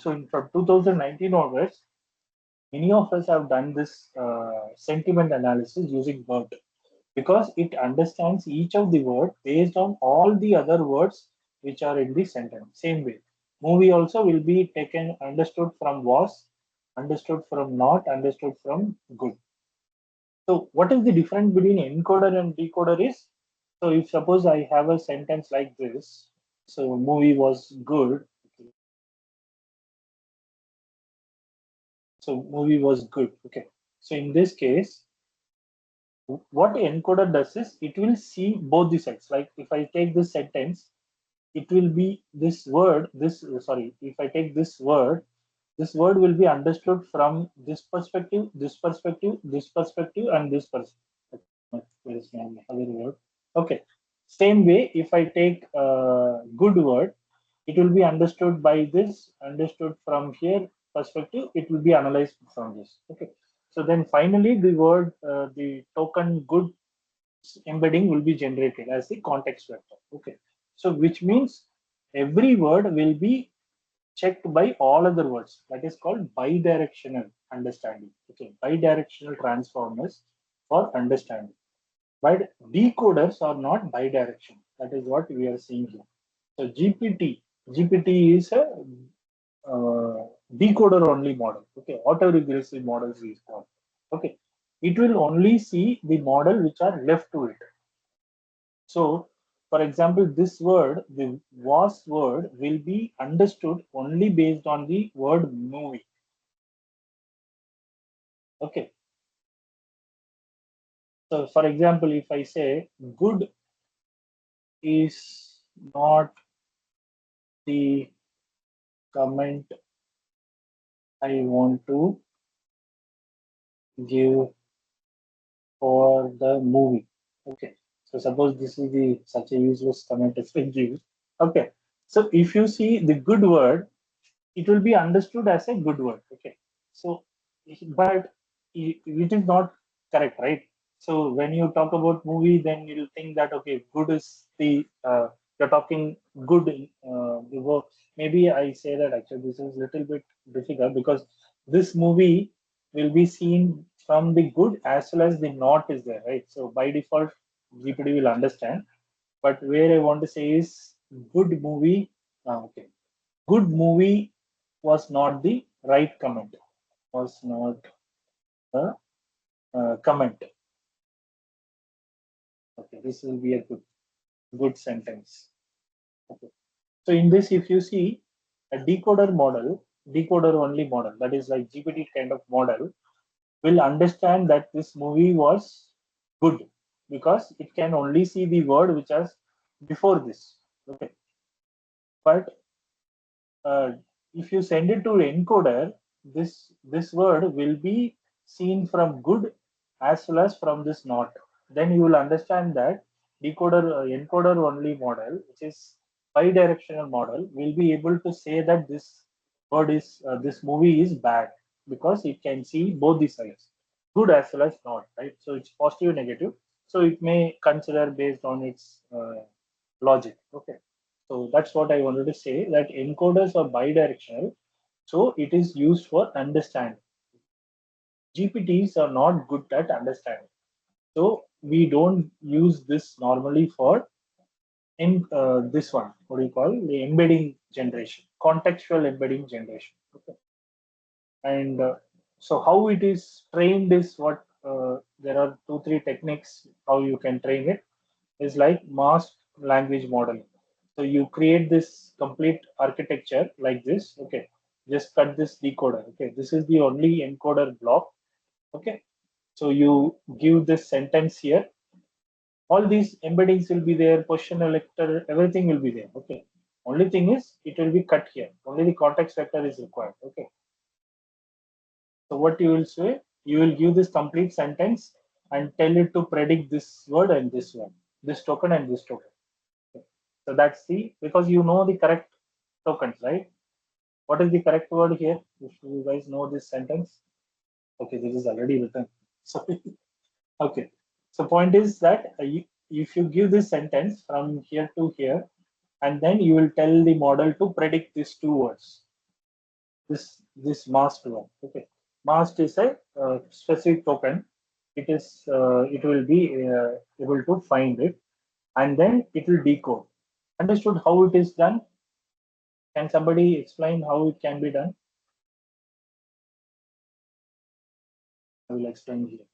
A: So from 2019 onwards, many of us have done this sentiment analysis using BERT, because it understands each of the word based on all the other words which are in the sentence. Same way, movie also will be taken, understood from was, understood from not, understood from good. So what is the difference between encoder and decoder is, so if suppose I have a sentence like this, so movie was good, so movie was good, okay. So in this case, what encoder does is it will see both the sides. Like if I take this sentence, it will be this word, this, sorry, if I take this word will be understood from this perspective, this perspective, this perspective, and this perspective. Where is my other word? Okay. Same way, if I take a good word, it will be understood by this, understood from here perspective, it will be analyzed from this. Okay. So then finally the word, the token good embedding will be generated as the context vector. Okay. So which means every word will be checked by all other words. That is called bidirectional understanding. Okay, bidirectional transformers for understanding. But decoders are not bidirectional. That is what we are seeing here. So GPT is a decoder only model. Okay, autoregressive models is called. Okay, it will only see the model which are left to it. So, for example, this word, the was word, will be understood only based on the word movie. Okay. So, for example, if I say good is not the comment I want to give for the movie. Okay. So, suppose this is the such a useless comment if I give. Okay. So, if you see the good word, it will be understood as a good word. Okay. So, but it is not correct, right? So when you talk about movie, then you'll think that okay, good is the you're talking good. The work. Maybe I say that actually this is a little bit difficult because this movie will be seen from the good as well as the not is there, right? So by default, GPT will understand. But where I want to say is good movie. Okay, good movie was not the right comment, was not a comment. Okay, this will be a good sentence. Okay. So in this, if you see a decoder model, decoder only model, that is like GPT kind of model, will understand that this movie was good because it can only see the word which is before this. Okay, but uh, if you send it to encoder, this word will be seen from good as well as from this not. Then you will understand that decoder encoder only model, which is bidirectional model, will be able to say that this word is this movie is bad because it can see both the sides, good as well as not, right? So it's positive, negative. So it may consider based on its logic. Okay. So that's what I wanted to say, that encoders are bidirectional. So it is used for understanding. GPTs are not good at understanding. So we don't use this normally for in this one, what do you call the embedding generation, contextual embedding generation. Okay. And so how it is trained is what there are 2-3 techniques how you can train it is like masked language modeling. So you create this complete architecture like this. Okay, just cut this decoder. Okay, this is the only encoder block. Okay, so you give this sentence here. All these embeddings will be there, position elector, everything will be there. Okay, only thing is it will be cut here. Only the context vector is required. Okay, so what you will say, you will give this complete sentence and tell it to predict this word and this word, this token and this token. So that's the, because you know the correct tokens, right? What is the correct word here? If you guys know this sentence. Okay, this is already written. Sorry. Okay. So point is that if you give this sentence from here to here, and then you will tell the model to predict these two words. This masked one. Okay. Masked is a specific token. It will be able to find it, and then it will decode. Understood how it is done? Can somebody explain how it can be done? I will explain here.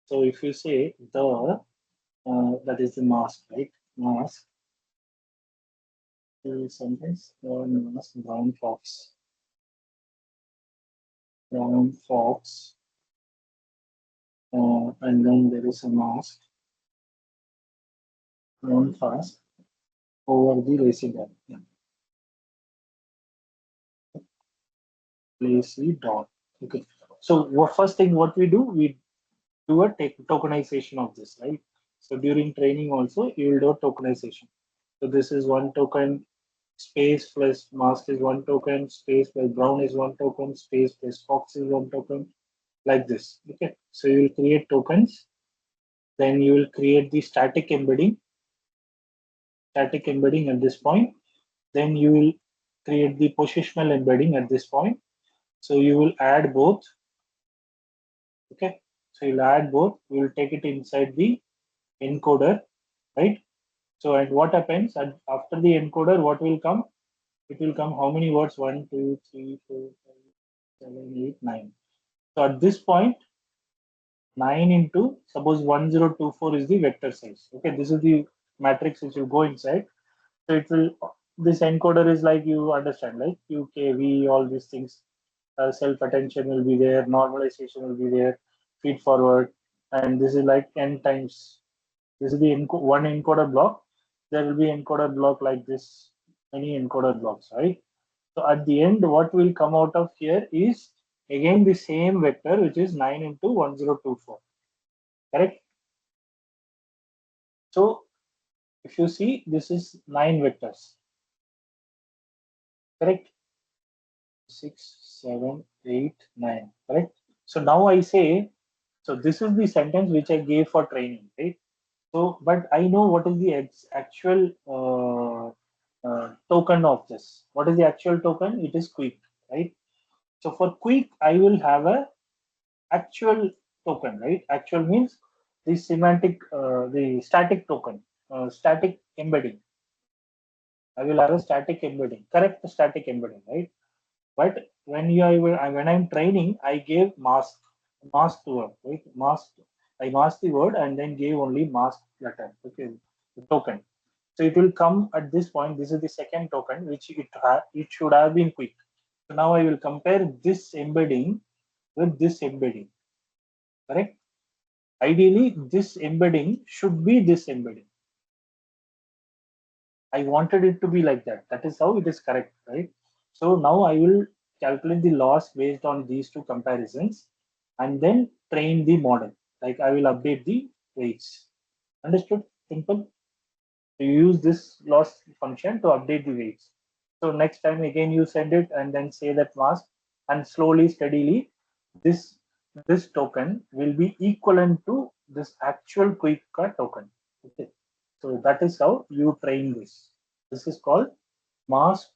A: So if you say that is the mask, right? Mask is sentence mask brown fox. Brown fox, and then there is a mask run fast over the lazy dog. Lazy dog. Okay. So first thing what we do a tokenization of this, right? So during training also you will do tokenization. So this is one token, space plus mask is one token, space plus brown is one token, space plus fox is one token, like this. Okay. So you will create tokens, then you will create the static embedding at this point. Then you will create the positional embedding at this point. So you will add both. Okay. So you'll add both. You will take it inside the encoder, right? So and what happens after the encoder? What will come? It will come how many words? 1, 2, 3, 4, 5, 7, 8, 9. So at this point, 9 into suppose 1024 is the vector size. Okay, this is the matrix which will go inside. So it will, this encoder is like, you understand, like QKV, all these things. Self attention will be there, normalization will be there, feed forward, and this is like n times. This is the one encoder block. There will be encoder block like this, many encoder blocks, right? So at the end, what will come out of here is again the same vector, which is 9 into 1024. Correct? So if you see, this is 9 vectors. Correct? 6, 7, 8, 9. Correct? So now I say, so this is the sentence which I gave for training, right? So, but I know what is the actual token of this. What is the actual token? It is quick, right? So for quick, I will have a actual token, right? Actual means the semantic, the static token, static embedding. I will have a static embedding, correct static embedding, right? But when when I'm training, I gave mask word, right? I masked the word and then gave only mask letter, okay, the token. So it will come at this point. This is the second token, which it should have been quick. So now I will compare this embedding with this embedding, correct? Ideally, this embedding should be this embedding. I wanted it to be like that. That is how it is correct, right? So now I will calculate the loss based on these two comparisons and then train the model. Like I will update the weights. Understood? Simple. So you use this loss function to update the weights. So next time again you send it and then say that mask, and slowly, steadily, this token will be equivalent to this actual quick token. Okay. So that is how you train this. This is called mask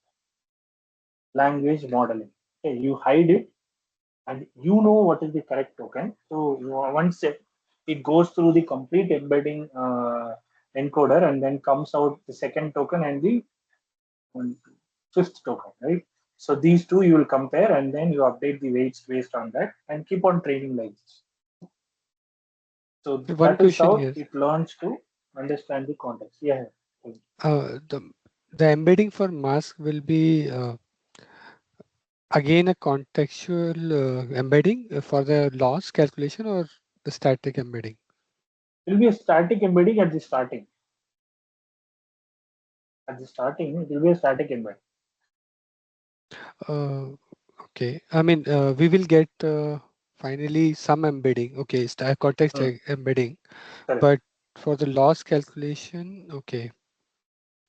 A: language modeling. Okay, you hide it and you know what is the correct token. So once it goes through the complete embedding encoder and then comes out the second token and the fifth token, right? So these two you will compare and then you update the weights based on that and keep on training like this. So
G: One
A: that is
G: question
A: how
G: here.
A: it learns to understand the context. Yeah.
G: The embedding for mask will be again a contextual embedding for the loss calculation, or the static embedding?
A: It will be a static embedding at the starting. At the starting, it will be a static embed.
G: Okay, I mean we will get finally some embedding. Okay, context embedding,
A: Correct.
G: but for the loss calculation, okay.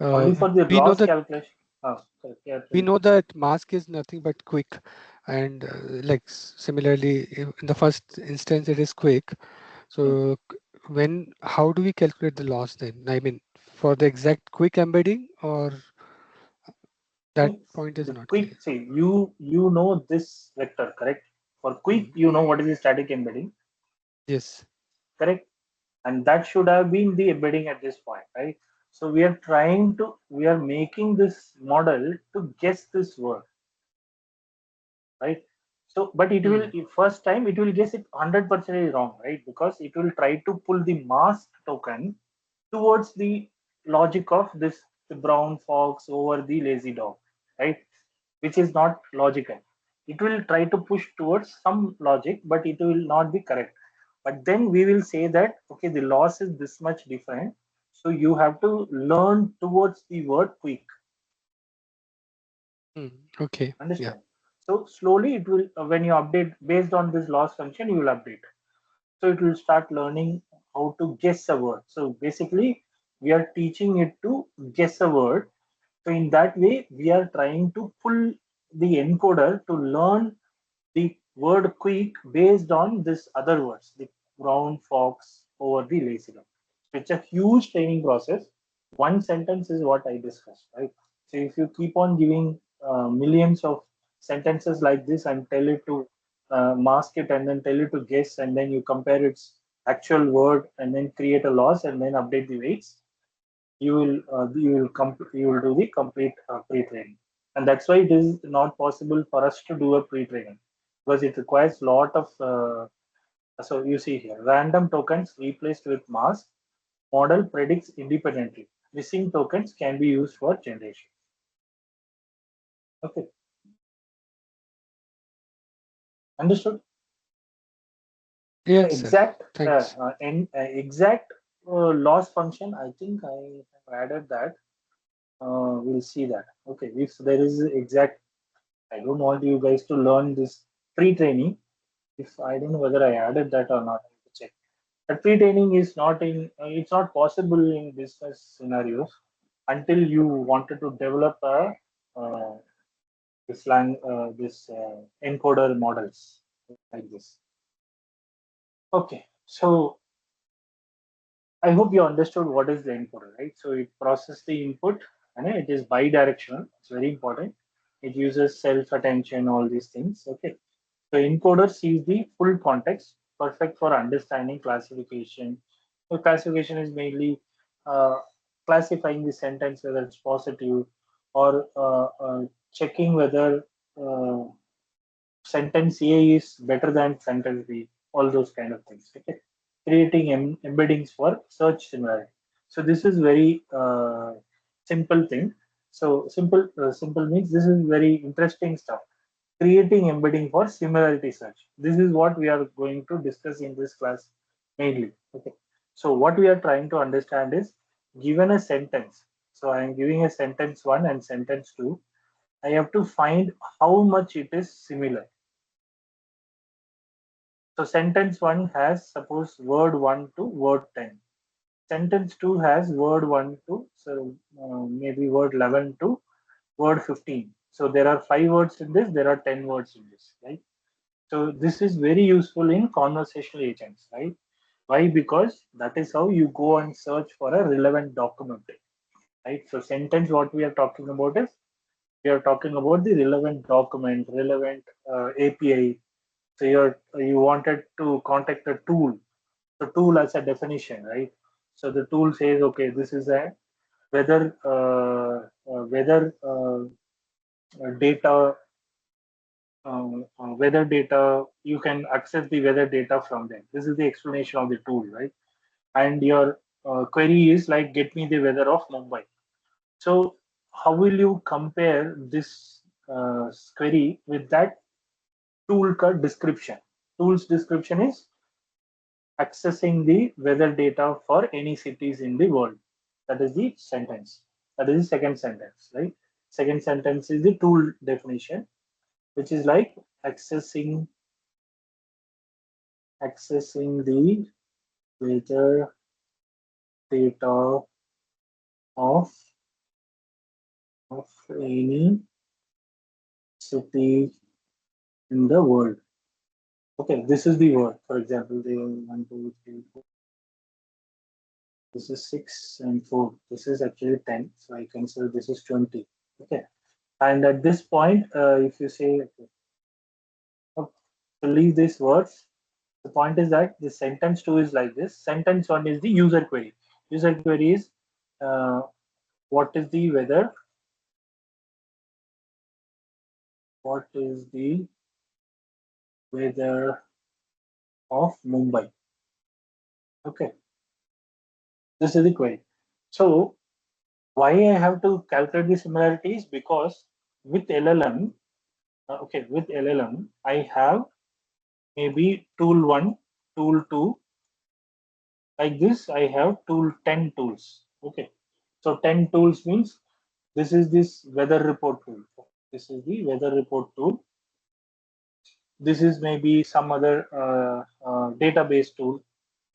A: Only for the
G: We know
A: loss
G: that
A: calculation. Correct. Yeah,
G: We know that mask is nothing but quick, and like similarly in the first instance it is quick. So how do we calculate the loss then? I mean, for the exact quick embedding, or that point is
A: the
G: not
A: quick,
G: clear.
A: say you know this vector, correct? For quick,
G: Mhm.
A: you know what is the static embedding,
G: Yes.
A: correct? And that should have been the embedding at this point, right? So we are making this model to guess this word, right? So, but it will,
G: Mm.
A: first time it will guess it 100% wrong, right? Because it will try to pull the mask token towards the logic of this, the brown fox over the lazy dog, right? Which is not logical. It will try to push towards some logic, but it will not be correct. But then we will say that, okay, the loss is this much different. So you have to learn towards the word quick.
G: Mm. Okay. Yeah.
A: Understand? So slowly it will, when you update based on this loss function, you will update. So it will start learning how to guess a word. So basically, we are teaching it to guess a word. So in that way, we are trying to pull the encoder to learn the word quick based on this other words, the brown fox over the lazy dog. It's a huge training process. One sentence is what I discussed, right? So if you keep on giving millions of sentences like this and tell it to mask it and then tell it to guess and then you compare its actual word and then create a loss and then update the weights, you will do the complete pre-training, and that's why it is not possible for us to do a pre-training because it requires lot of so you see here random tokens replaced with mask model predicts independently. Missing tokens can be used for generation. Okay, understood.
G: Yes, sir.
A: Exact
G: Thanks.
A: exact loss function, I think I have added that. We'll see that. Okay, if there is exact, I don't want you guys to learn this pre-training. If I don't know whether I added that or not, I have to check. But pre-training is not in. It's not possible in business scenarios until you wanted to develop a this encoder models like this. Okay, so I hope you understood what is the encoder, right? So it processes the input and it is bi-directional. It's very important. It uses self-attention, all these things. Okay. So encoder sees the full context, perfect for understanding classification. So classification is mainly uh, classifying the sentence whether it's positive or checking whether uh, sentence A is better than sentence B, all those kind of things. Okay, creating embeddings for search similarity. So this is very simple thing. So simple means this is very interesting stuff. Creating embedding for similarity search. This is what we are going to discuss in this class mainly. Okay. So what we are trying to understand is given a sentence. So I am giving a sentence one and sentence two. I have to find how much it is similar. So sentence 1 has suppose word 1 to word 10. Sentence 2 has word 1 to so maybe word 11 to word 15. So there are 5 words in this, there are 10 words in this, right? So this is very useful in conversational agents, right? Why? Because that is how you go and search for a relevant document, right? So sentence what we are talking about is we are talking about the relevant document, relevant API. So you wanted to contact a tool, the tool as a definition, right? So the tool says, okay, this is a weather data, weather data. You can access the weather data from them. This is the explanation of the tool, right? And your query is like, get me the weather of Mumbai. So how will you compare this query with that tool called description? Tool's description is accessing the weather data for any cities in the world. That is the sentence. That is the second sentence, right? Second sentence is the tool definition, which is like accessing the weather data of of any city in the world. Okay, this is the word. For example, the 1, 2, 3, 4. This is 6 and 4. This is actually 10. So I consider this is 20. Okay. And at this point, if you say, okay, to leave these words, the point is that the sentence 2 is like this. Sentence 1 is the user query. User query is uh, what is the weather? What is the weather of Mumbai? Okay, this is the query. So why I have to calculate the similarities? Because with LLM, okay, with LLM, I have maybe tool 1, tool 2. Like this, I have tool 10 tools. Okay, so 10 tools means this is this weather report tool. This is the weather report tool. This is maybe some other database tool.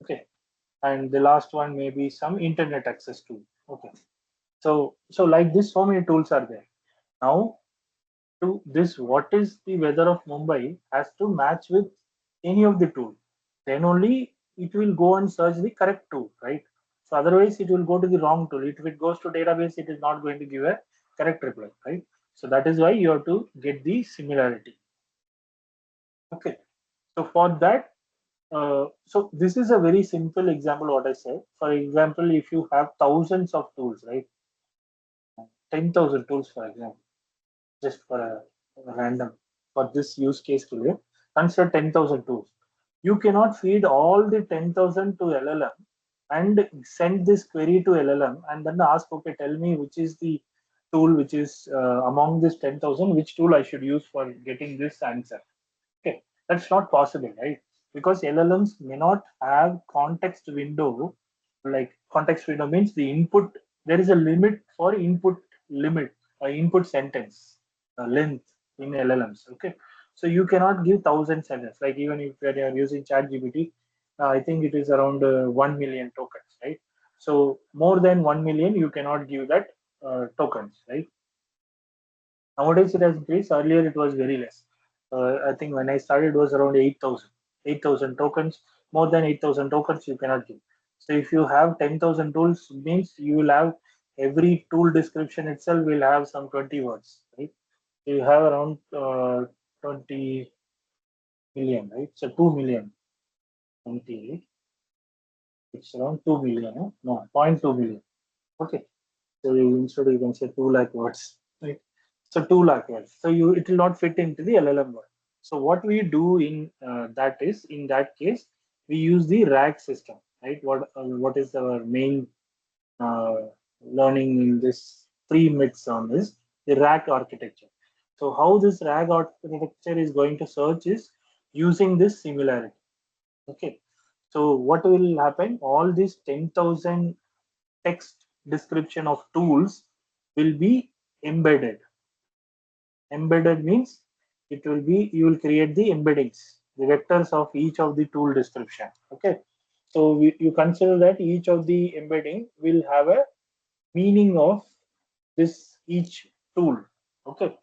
A: Okay, and the last one may be some internet access tool. Okay, so like this, so many tools are there. Now to this, what is the weather of Mumbai has to match with any of the tool. Then only it will go and search the correct tool, right? So otherwise it will go to the wrong tool. If it goes to database, it is not going to give a correct reply, right? So that is why you have to get the similarity. Okay, so for that, so this is a very simple example what I said. For example, if you have thousands of tools, right? 10,000 tools, for example, just for a random, for this use case clear, consider 10,000 tools. You cannot feed all the 10,000 to LLM and send this query to LLM and then ask, okay, tell me which is the tool which is among this 10,000, which tool I should use for getting this answer. Okay, that's not possible, right? Because LLMs may not have context window. Like context window means the input, there is a limit for input limit or input sentence length in LLMs. Okay, so you cannot give 1,000 sentences. Like even if you are using ChatGPT, I think it is around 1 million tokens, right? So more than 1 million, you cannot give that tokens, right? Nowadays it has increased. Earlier it was very less. I think when I started it was around 8,000. 8,000 tokens. More than 8,000 tokens you cannot give. So if you have 10,000 tools, means you will have every tool description itself will have some 20 words, right? You have around 20 million, right? So 2 million. 20, it's around 2 million. No, no, 0.2 million. Okay. So instead you can say 2 lakh words, right? So 2 lakh words. So you it will not fit into the LLM word. So what we do in that is, in that case, we use the RAG system, right? What is our main uh, learning in this pre-mix on this, the RAG architecture. So how this RAG architecture is going to search is using this similarity. Okay. So what will happen? All these 10,000 text description of tools will be embedded. Embedded means it will be, you will create the embeddings, the vectors of each of the tool description. Okay, so you consider that each of the embedding will have a meaning of this each tool. Okay,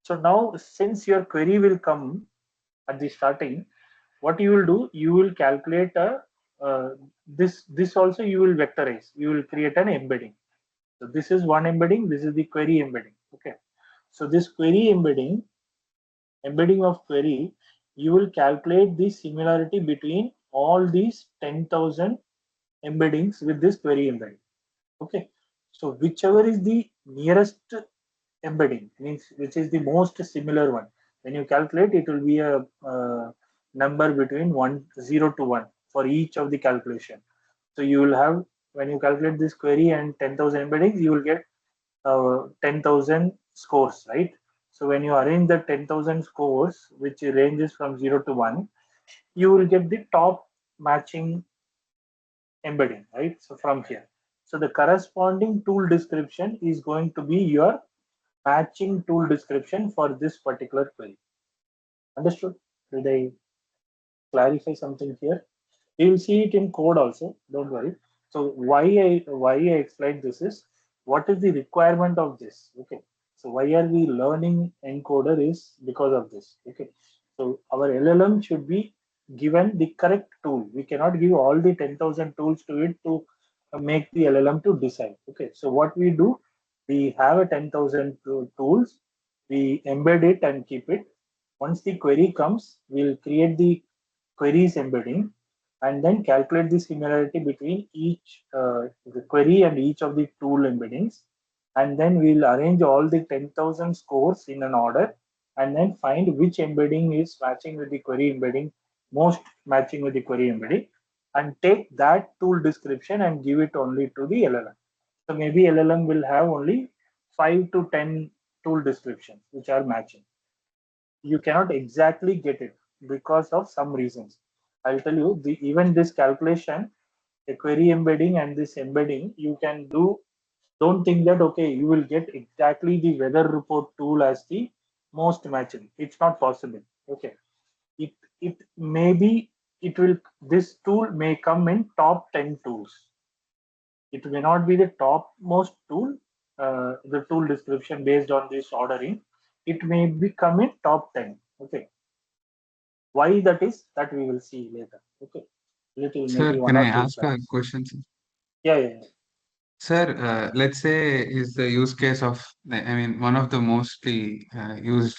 A: so now since your query will come at the starting, what you will do, you will calculate a this also you will vectorize, you will create an embedding. So this is one embedding, this is the query embedding. Okay, so this query embedding of query, you will calculate the similarity between all these 10,000 embeddings with this query embedding. Okay, so whichever is the nearest embedding, means which is the most similar one, when you calculate, it will be a number between 0 to 1 for each of the calculation. So you will have, when you calculate this query and 10,000 embeddings, you will get 10,000 scores, right? So when you arrange the 10,000 scores, which ranges from 0 to 1, you will get the top matching embedding, right? So from here, so the corresponding tool description is going to be your matching tool description for this particular query. Understood? Did I clarify something here? You will see it in code also, don't worry. So why I explained this is, what is the requirement of this? Okay, So why are we learning encoder is because of this. Okay. So our LLM should be given the correct tool. We cannot give all the 10,000 tools to it to make the LLM to decide. Okay. So what we do, we have a 10,000 tools, we embed it and keep it. Once the query comes, we'll create the queries embedding and then calculate the similarity between each the query and each of the tool embeddings, and then we'll arrange all the 10,000 scores in an order and then find which embedding is matching with the query embedding, most matching with the query embedding, and take that tool description and give it only to the LLM. So maybe LLM will have only 5 to 10 tool descriptions which are matching. You cannot exactly get it because of some reasons. I'll tell you, even this calculation, the query embedding and this embedding, you can do. Don't think that okay, you will get exactly the weather report tool as the most matching. It's not possible. Okay, it maybe it will. This tool may come in top 10 tools. It may not be the top most tool. The tool description based on this ordering, it may become in top 10. Okay, why that is, that we will see later. Okay, little
E: Sir,
A: maybe one
E: can I
A: or two
E: ask a
A: slides.
E: question, sir?
A: Yeah.
E: Sir, let's say is the use case of, I mean, one of the mostly used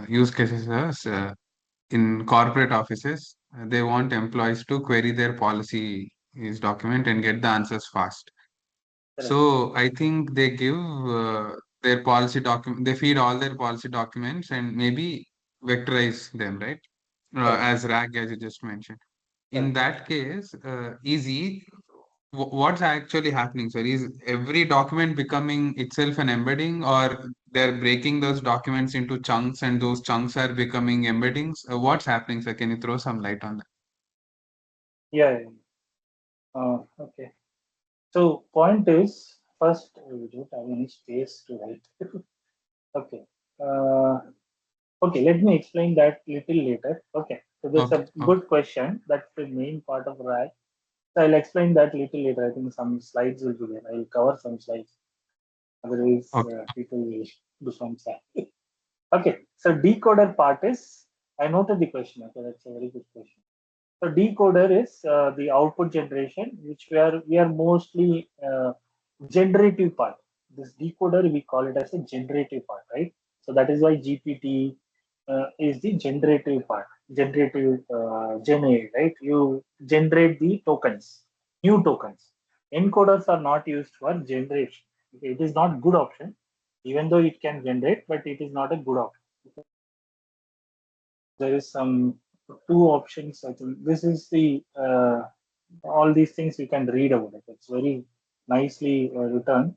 E: use cases is in corporate offices. They want employees to query their policy is document and get the answers fast.
A: Correct.
E: So I think they give their policy document, they feed all their policy documents and maybe vectorize them, right?
A: Correct.
E: As RAG, as you just mentioned. In
A: Correct.
E: that case, what's actually happening, sir? Is every document becoming itself an embedding, or they're breaking those documents into chunks and those chunks are becoming embeddings? What's happening, sir? Can you throw some light on that?
A: Yeah. Okay. So point is, first we don't have any space to write. Okay. Uh, okay. Let me explain that little later. Okay. So that's
E: Okay,
A: a good question. That's the main part of RAG. So I'll explain that little later. I think some slides will be there. I'll cover some slides. Otherwise,
E: okay.
A: people will become sad. Okay. So decoder part is. I noted the question. Okay, that's a very good question. So decoder is the output generation, which we are mostly generative part. This decoder we call it as a generative part, right? So that is why GPT is the generative part, generative Gen AI, right? You generate the tokens, new tokens. Encoders are not used for generation. It is not good option, even though it can generate, but it is not a good option. There is some two options. I think this is the all these things you can read about it. It's very nicely written.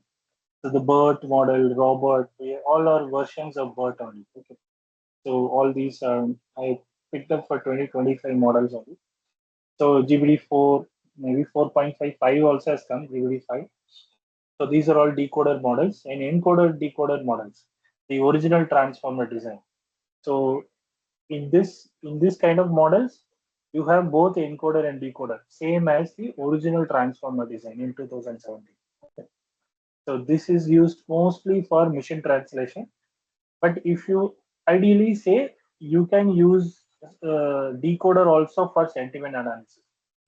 A: So the BERT model, Robert, all are versions of BERT only. Okay. So all these I picked up for 2025 models only. So GPT-4, maybe 4.55 also has come, GPT-5. So these are all decoder models and encoder decoder models, the original transformer design. So in this kind of models, you have both encoder and decoder, same as the original transformer design in 2017. Okay. So this is used mostly for machine translation. But if you ideally say, you can use decoder also for sentiment analysis.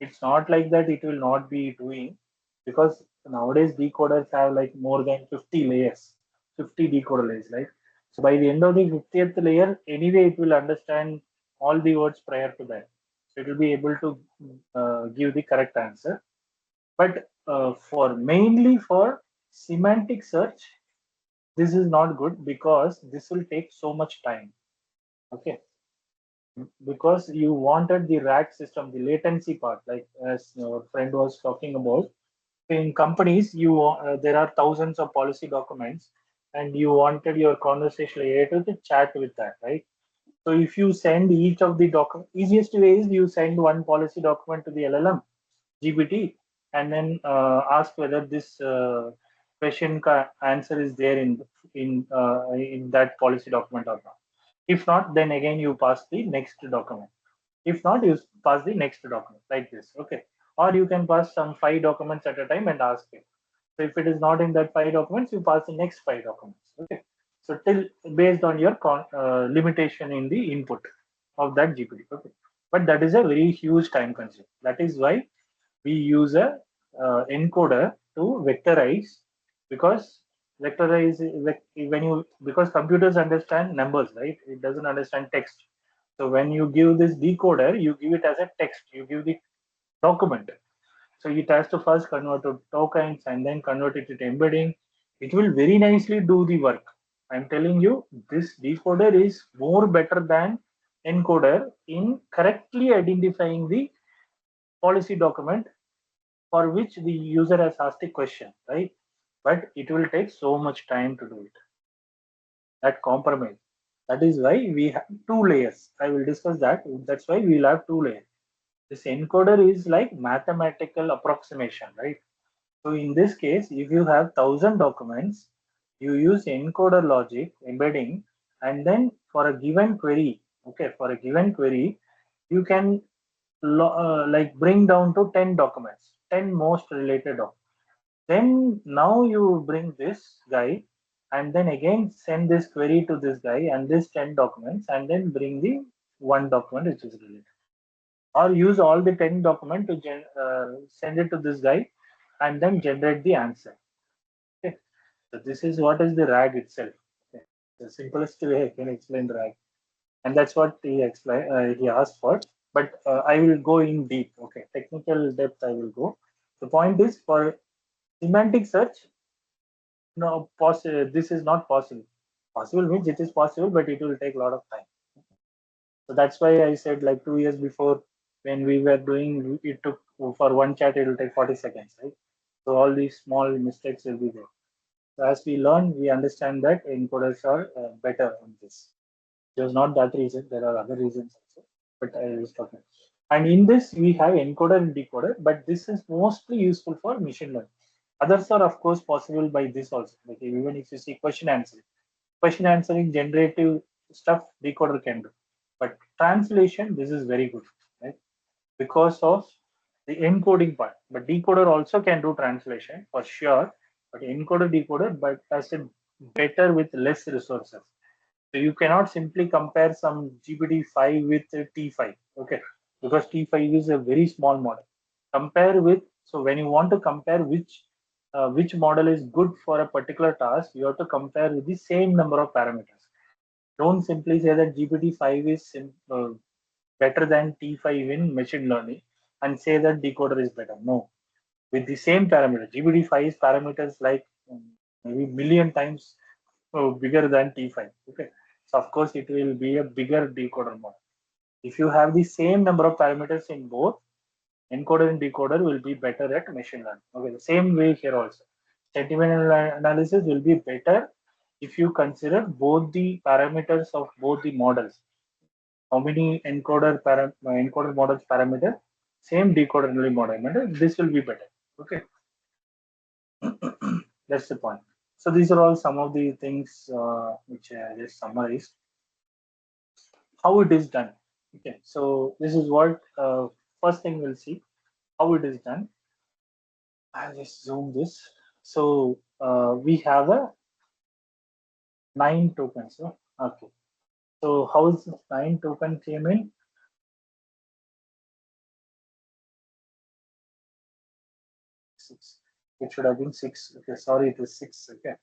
A: It's not like that it will not be doing, because nowadays decoders have like more than 50 layers, 50 decoder layers, right? So by the end of the 50th layer, anyway, it will understand all the words prior to that. So it will be able to give the correct answer. But for mainly for semantic search, this is not good because this will take so much time. Okay, because you wanted the rack system, the latency part, like as your friend was talking about. In companies, there are thousands of policy documents, and you wanted your conversational AI to chat with that, right? So if you send each of the document, easiest way is you send one policy document to the LLM GPT, and then ask whether this question answer is there in that policy document or not. If not, then again you pass the next document. If not, you pass the next document like this. Okay, or you can pass some 5 documents at a time and ask it. So if it is not in that 5 documents, you pass the next 5 documents. Okay. So till based on your limitation in the input of that GPT. Okay, but that is a very huge time constraint. That is why we use a encoder to vectorize, because vectorize when you, because computers understand numbers, right? It doesn't understand text. So when you give this decoder, you give it as a text, you give the document. So it has to first convert to tokens and then convert it to embedding. It will very nicely do the work. I'm telling you, this decoder is more better than encoder in correctly identifying the policy document for which the user has asked a question, right? But it will take so much time to do it. That compromise. That is why we have two layers. I will discuss that. That's why we'll have two layers. This encoder is like mathematical approximation, right? So in this case, if you have 1,000 documents, you use encoder logic embedding, and then for a given query, okay, for a given query, you can like bring down to 10 documents, 10 most related documents. Then now you bring this guy and then again send this query to this guy and this 10 documents, and then bring the one document which is related, or use all the 10 document to send it to this guy and then generate the answer. Okay, so this is what is the RAG itself. Okay. The simplest way I can explain RAG, and that's what he explained. He asked for, but I will go in deep. Okay, technical depth I will go. The point is, for semantic search, no, this is not possible. Possible means it is possible, but it will take a lot of time. So that's why I said, like 2 years before, when we were doing, it took for one chat, it will take 40 seconds, right? So all these small mistakes will be there. So as we learn, we understand that encoders are better on this. There's not that reason. There are other reasons also, but I was talking. And in this, we have encoder and decoder, but this is mostly useful for machine learning. Others are, of course, possible by this also. Like even if you see question answering, generative stuff, decoder can do. But translation, this is very good, right? Because of the encoding part. But decoder also can do translation for sure. But encoder, decoder, but as a better with less resources. So you cannot simply compare some GPT-5 with T5, okay? Because T5 is a very small model. Compare with, so when you want to compare which model is good for a particular task, you have to compare with the same number of parameters. Don't simply say that GPT-5 is better than T5 in machine learning and say that decoder is better. No, with the same parameter, GPT-5's parameters like maybe million times bigger than T5. Okay, so of course it will be a bigger decoder model. If you have the same number of parameters in both, encoder and decoder will be better at machine learning. Okay, the same way here also. Sentiment analysis will be better if you consider both the parameters of both the models. How many encoder models parameter, same decoder model, this will be better. Okay, that's the point. So these are all some of the things which I just summarized. How it is done. Okay, so this is what first thing we'll see how it is done. I'll just zoom this. So we have a 9 tokens. Okay, so how is this 9 token came in? Six. It should have been 6. Okay, sorry, it is 6. Okay.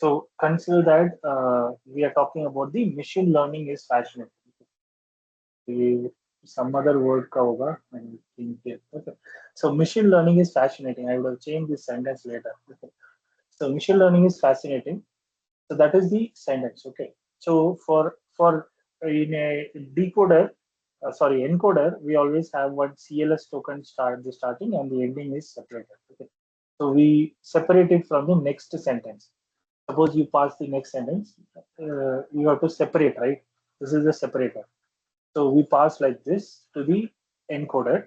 A: So consider that we are talking about the machine learning is fascinating. Some other word ka hoga, I think here. Okay. So machine learning is fascinating. I would have changed this sentence later. Okay. So machine learning is fascinating. So that is the sentence. Okay. So for in a decoder, sorry, encoder, we always have one CLS token start the starting and the ending is separated. Okay. So we separate it from the next sentence. Suppose you pass the next sentence, you have to separate, right? This is the separator. So we pass like this to the encoder.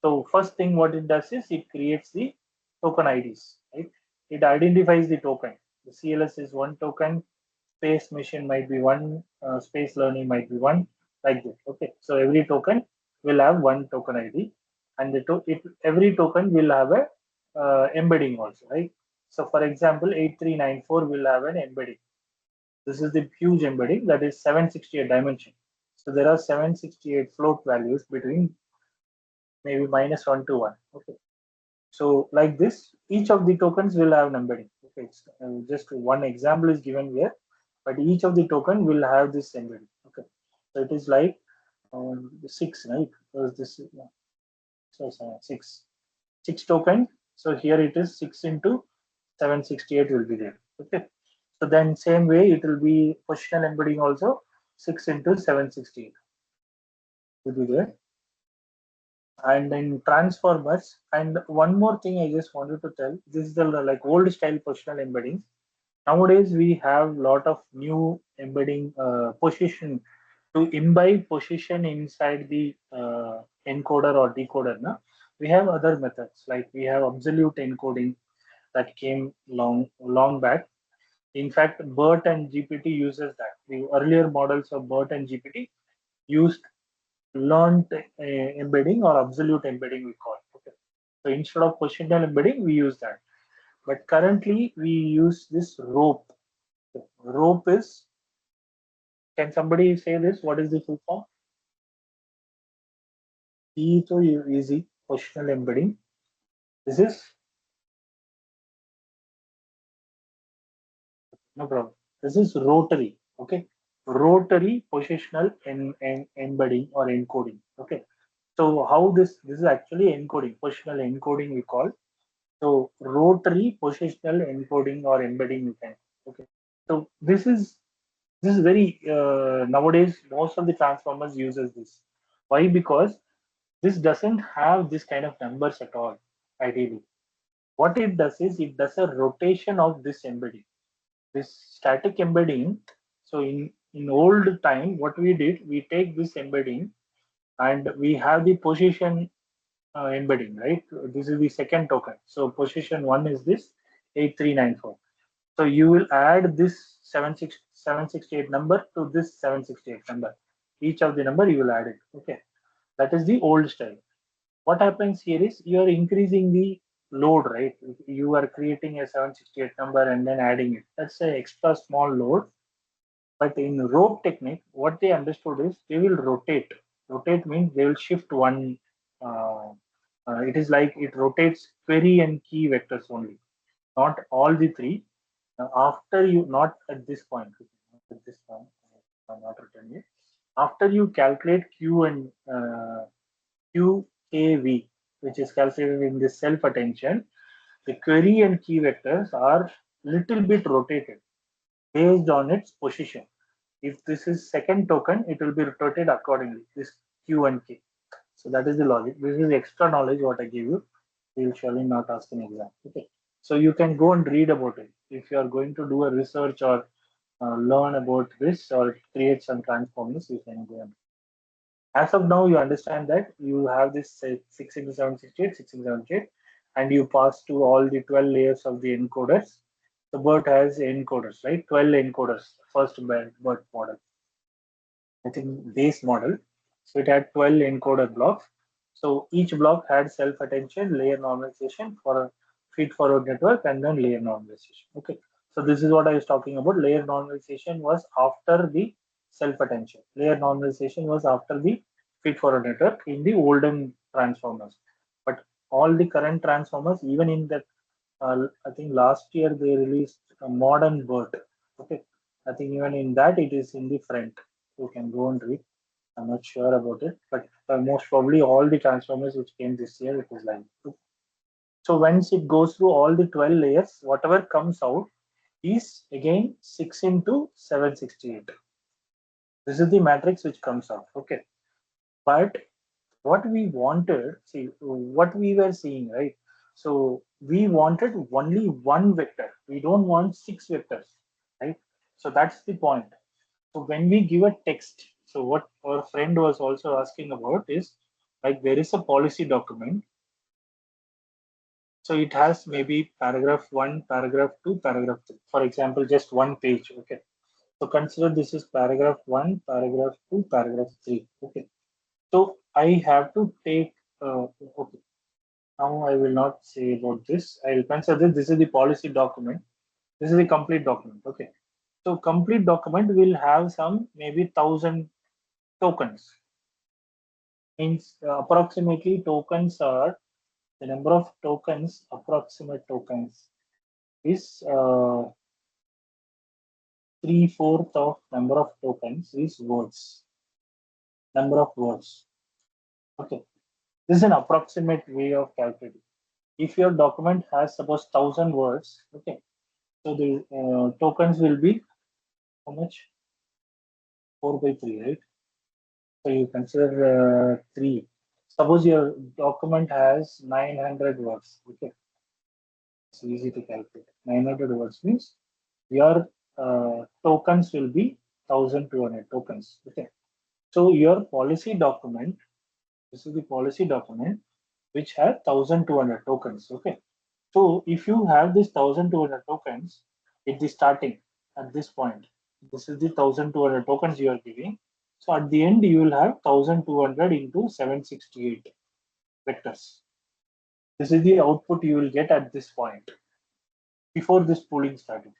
A: So first thing what it does is it creates the token IDs, right? It identifies the token. The CLS is one token, space machine might be one, space learning might be one, like this. Okay, so every token will have one token ID, and every token will have a embedding also, right? So for example, 8394 will have an embedding. This is the huge embedding, that is 768 dimension. So there are 768 float values between maybe -1 to 1. Okay. So like this, each of the tokens will have an embedding. Okay, it's, just one example is given here, but each of the token will have this embedding. Okay, so it is like 6, right? Because this is six token. So here it is 6 into 768 will be there. Okay, so then same way it will be positional embedding also 6 into 768 will be there. And in transformers, and one more thing I just wanted to tell, this is the like old style positional embeddings. Nowadays we have lot of new embedding position to imbibe position inside the encoder or decoder. Na? We have other methods, like we have absolute encoding that came long back. In fact, BERT and GPT uses that. The earlier models of BERT and GPT used learned embedding or absolute embedding, we call it. Okay. So instead of positional embedding, we use that. But currently we use this rope. Rope is, can somebody say this? What is the full form? E to easy, positional embedding. This is, no problem. This is rotary. Okay. Rotary positional embedding or encoding. Okay. So how this is actually encoding, positional encoding we call. So rotary positional encoding or embedding you can. Okay. So this is very nowadays most of the transformers uses this. Why? Because this doesn't have this kind of numbers at all. Ideally, what it does is it does a rotation of this embedding. This static embedding. So in old time, what we did, we take this embedding and we have the position embedding, right? This is the second token. So position 1 is this 8394. So you will add this 768 number to this 768 number. Each of the number you will add it. Okay, that is the old style. What happens here is you are increasing the load, right? You are creating a 768 number and then adding it. That's an extra small load. But in rope technique, what they understood is they will rotate. Rotate means they will shift one. Uh, it is like it rotates query and key vectors only, not all the three. After you, not at this point, not at this point, I'm not written yet. After you calculate Q and QAV, which is calculated in this self attention, the query and key vectors are little bit rotated based on its position. If this is second token, it will be rotated accordingly, this Q and K. So that is the logic. This is extra knowledge what I give you. We will surely not ask an exam. Okay. So you can go and read about it. If you are going to do a research or learn about this or create some transformers, you can go and. As of now, you understand that you have this 6 into 768, 6 into 768, and you pass to all the 12 layers of the encoders. The BERT has encoders, right? 12 encoders, first BERT model. I think base model. So it had 12 encoder blocks. So each block had self-attention, layer normalization for a feed-forward network, and then layer normalization. Okay. So this is what I was talking about. Layer normalization was after the self-attention. Layer normalization was after the feed-forward network in the olden transformers. But all the current transformers, even in that, I think last year they released a modern BERT. Okay. I think even in that it is in the front. You can go and read. I'm not sure about it, but most probably all the transformers which came this year, it is like that. So once it goes through all the 12 layers, whatever comes out is again 6 into 768. This is the matrix which comes out. Okay. But what we wanted, see what we were seeing, right? So we wanted only one vector. We don't want 6 vectors, right? So that's the point. So when we give a text, so what our friend was also asking about is like there is a policy document. So it has maybe paragraph 1, paragraph 2, paragraph 3. For example, just one page. Okay. So consider this is paragraph 1, paragraph 2, paragraph 3. Okay. So I have to take, okay. Now I will not say about this. I will consider this is the policy document. This is the complete document. Okay. So complete document will have some maybe 1,000 tokens. Means approximately tokens are the number of tokens, approximate tokens is 3/4 of number of tokens is words. Number of words. Okay. This is an approximate way of calculating. If your document has suppose 1,000 words, okay, so the tokens will be how much? 4/3, right? So you consider 3. Suppose your document has 900 words. Okay, it's easy to calculate. 900 words means your tokens will be 1,200 tokens. Okay, so your policy document. This is the policy document which has 1,200 tokens. Okay, so if you have this 1,200 tokens at the starting at this point, this is the 1,200 tokens you are giving. So at the end, you will have 1,200 into 768 vectors. This is the output you will get at this point before this pooling started.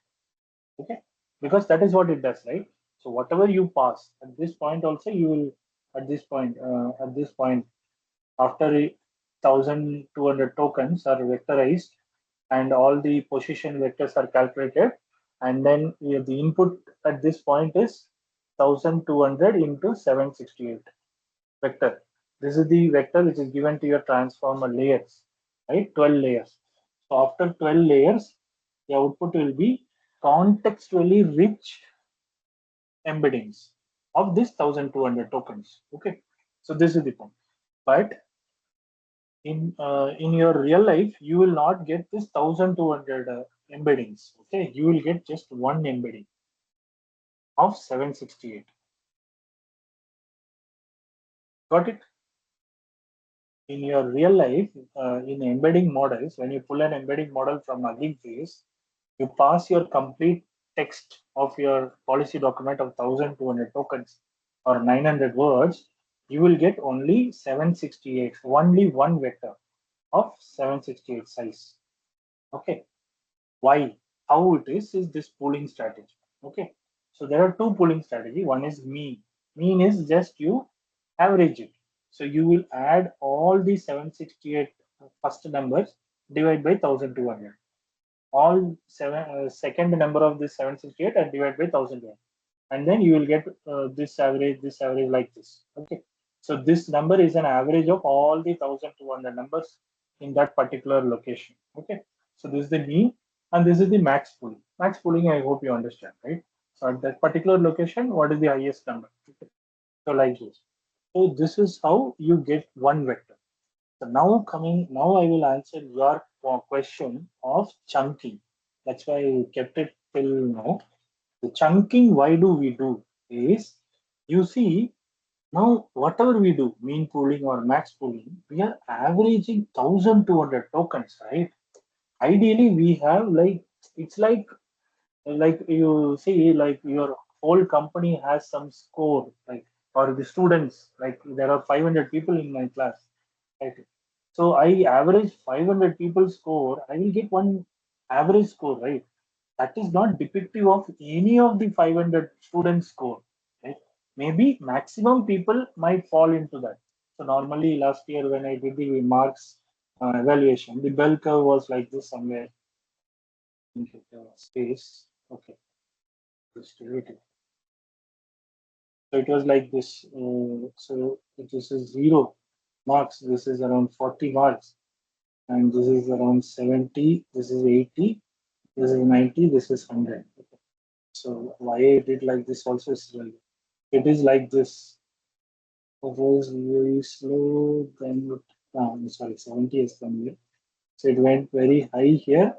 A: Okay, because that is what it does, right? So whatever you pass at this point, also you will at this point after 1,200 tokens are vectorized and all the position vectors are calculated, and then the input at this point is 1,200 into 768 vector. This is the vector which is given to your transformer layers, right? 12 layers. So after 12 layers, the output will be contextually rich embeddings of this 1,200 tokens. Okay, so this is the point. But in your real life, you will not get this 1,200 embeddings. Okay, you will get just one embedding of 768. Got it? In your real life, in embedding models, when you pull an embedding model from Hugging Face, you pass your complete text of your policy document of 1,200 tokens or 900 words, you will get only 768, only one vector of 768 size. Okay, why? How it is this pooling strategy. Okay, so there are two pooling strategy. One is mean. Mean is just you average it. So you will add all the 768 first numbers divide by 1,200. All second number of this 768 and divide by 1,200, and then you will get this average like this. Okay, so this number is an average of all the 1,200 numbers in that particular location. Okay, so this is the mean and this is the max pooling. Max pooling, I hope you understand, right? So at that particular location, what is the highest number? Okay. So like this. So this is how you get one vector. So now I will answer your question of chunking. That's why I kept it till now. The chunking, why do we do is, you see, now whatever we do, mean pooling or max pooling, we are averaging 1,200 tokens, right? Ideally, we have like, it's like you see, like your whole company has some score, like, or the students, like there are 500 people in my class, right? So I average 500 people score, I will get one average score, right? That is not depictive of any of the 500 students score, right? Maybe maximum people might fall into that. So normally last year when I did the marks evaluation, the bell curve was like this somewhere in the space. Okay, just delete it. So it was like this. So this is 0 marks. This is around 40 marks, and this is around 70. This is 80. This is 90. This is 100. So why I did like this also is like, it is like this. It was very slow. Then I'm sorry, 70 has come here. So it went very high here.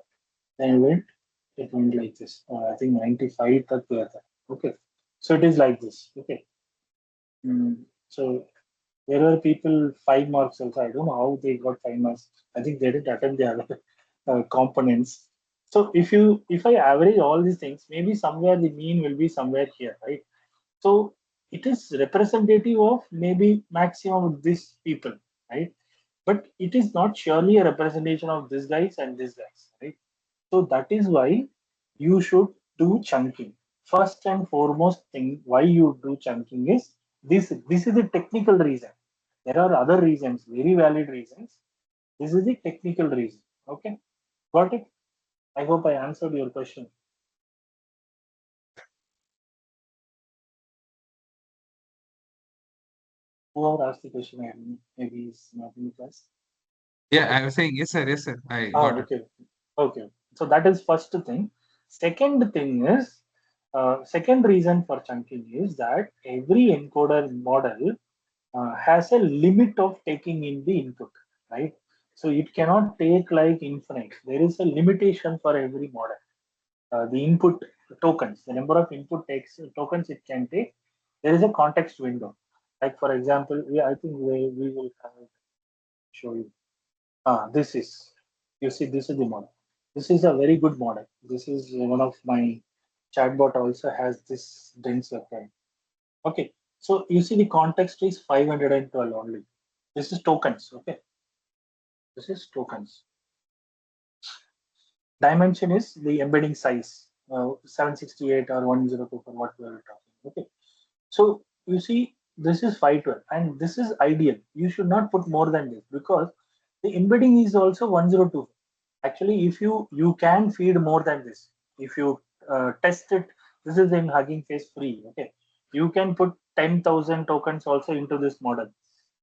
A: Then it went like this. I think 95 tak gaya tha. Okay. So it is like this. Okay. So there were people 5 marks also. I don't know how they got 5 marks. I think they didn't attempt the other components. So if I average all these things, maybe somewhere the mean will be somewhere here, right? So it is representative of maybe maximum of these people, right? But it is not surely a representation of these guys and these guys, right? So that is why you should do chunking. first and foremost thing why you do chunking is this. This is the technical reason. There are other reasons, very valid reasons. This is the technical reason. Okay, got it? I hope I answered your question. Whoever asked the question, I don't know, maybe it's not in class.
E: Yeah,
A: Okay.
E: I was saying yes, sir. Yes, sir. I got it.
A: Okay. Okay. So that is first thing. Second thing is, second reason for chunking is that every encoder model has a limit of taking in the input, right? So it cannot take like infinite. There is a limitation for every model. The input tokens, the number of input takes tokens it can take. There is a context window. Like for example, I think we will show you. This is, you see, this is the model. This is a very good model. This is one of my chatbot also has this dense website. Okay, so you see the context is 512 only. This is tokens. Okay, this is tokens. Dimension is the embedding size, 768 or 1024 what we are talking. Okay, so you see this is 512 and this is ideal. You should not put more than this because the embedding is also 102. Actually, if you can feed more than this, if you test it, this is in Hugging Face free. Okay, you can put 10,000 tokens also into this model,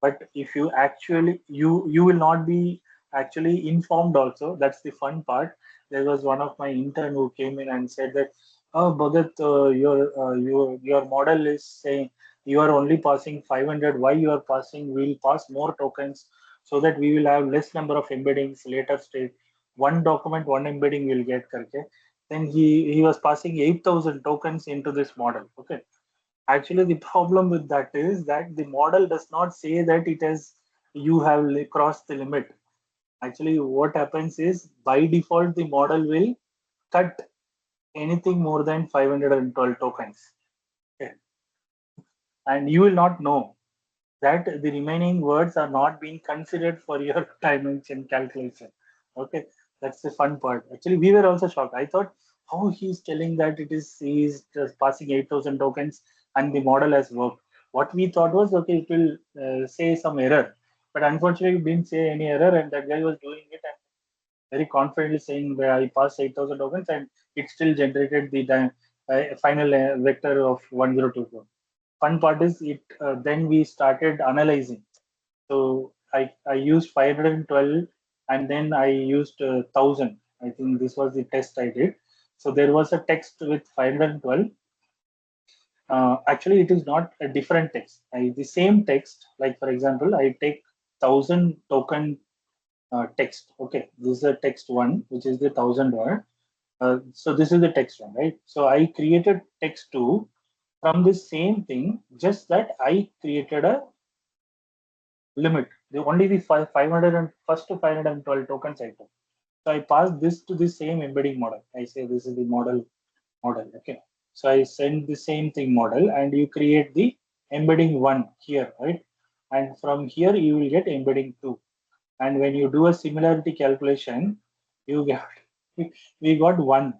A: but if you actually you will not be actually informed also. That's the fun part. There was one of my intern who came in and said that, oh Bhagat, your model is saying you are only passing 500. Why you are passing? We'll pass more tokens so that we will have less number of embeddings later stage. One document, one embedding will get karke. Then he was passing 8,000 tokens into this model. Okay, actually the problem with that is that the model does not say that it has you have crossed the limit. Actually what happens is by default the model will cut anything more than 512 tokens. Okay. And you will not know that the remaining words are not being considered for your dimension calculation. Okay, that's the fun part. Actually, we were also shocked. I thought, how he's telling that he's just passing 8,000 tokens and the model has worked. What we thought was, okay, it will say some error, but unfortunately, it didn't say any error, and that guy was doing it and very confidently saying that I passed 8,000 tokens and it still generated the final vector of 1024. Fun part is it then we started analyzing. So I used 512 and then I used 1,000. I think this was the test I did. So there was a text with 512. Actually, it is not a different text. The same text, like for example, I take 1,000 token text. Okay, this is a text one, which is the 1,000 word. So this is the text one, right? So I created text two from the same thing, just that I created a limit. Only the 500 and first to 512 tokens I took. So I pass this to the same embedding model. I say this is the model. Okay. So I send the same thing model and you create the embedding one here, right? And from here you will get embedding two. And when you do a similarity calculation, you get we got one.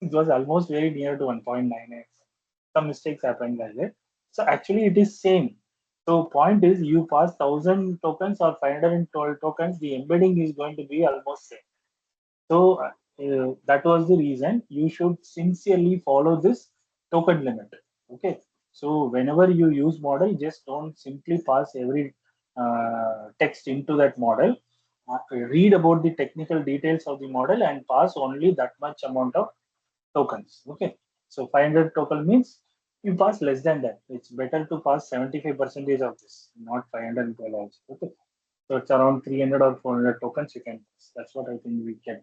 A: It was almost very near to 1.9x. Some mistakes happened like that. So actually it is same. So point is you pass 1,000 tokens or 512 tokens, the embedding is going to be almost same. So that was the reason you should sincerely follow this token limit. Okay. So whenever you use model, just don't simply pass every text into that model. Read about the technical details of the model and pass only that much amount of tokens. Okay, so 500 token means you pass less than that. It's better to pass 75% of this, not 512 also. Okay, so it's around 300 or 400 tokens you can pass. That's what I think we get,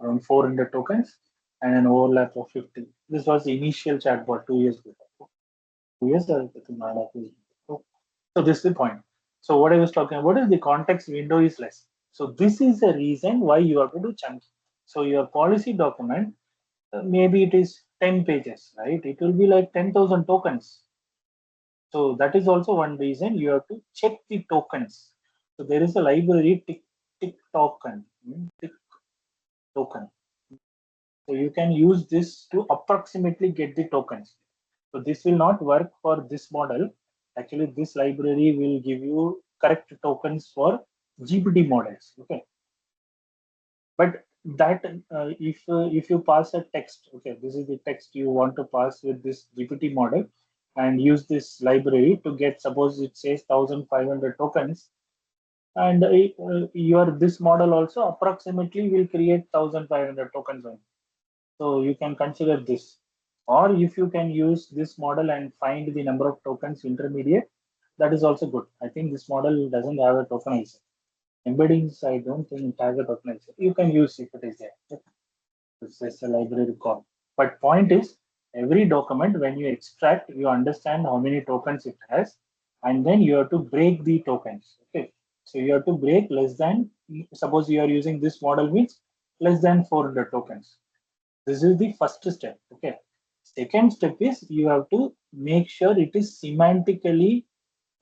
A: around 400 tokens and an overlap of 50. This was the initial chatbot 2 years before. 2 years or I think 1.5 years before. So this is the point. So what I was talking about is the context window is less. So this is the reason why you have to do chunking. So your policy document, maybe it is 10 pages, right? It will be like 10,000 tokens. So that is also one reason you have to check the tokens. So there is a library tick token, tick token. So you can use this to approximately get the tokens. So this will not work for this model. Actually, this library will give you correct tokens for GPT models. Okay, but that if you pass a text, okay, this is the text you want to pass with this GPT model, and use this library to get, suppose it says 1,500 tokens, and your this model also approximately will create 1,500 tokens on. So you can consider this, or if you can use this model and find the number of tokens intermediate, that is also good. I think this model doesn't have a tokenizer. Embeddings, I don't think it has a tokenizer. You can use if it is there. It's just a library call. But point is, every document when you extract, you understand how many tokens it has, and then you have to break the tokens. Okay, so you have to break less than. Suppose you are using this model means less than 400 tokens. This is the first step. Okay. Second step is you have to make sure it is semantically,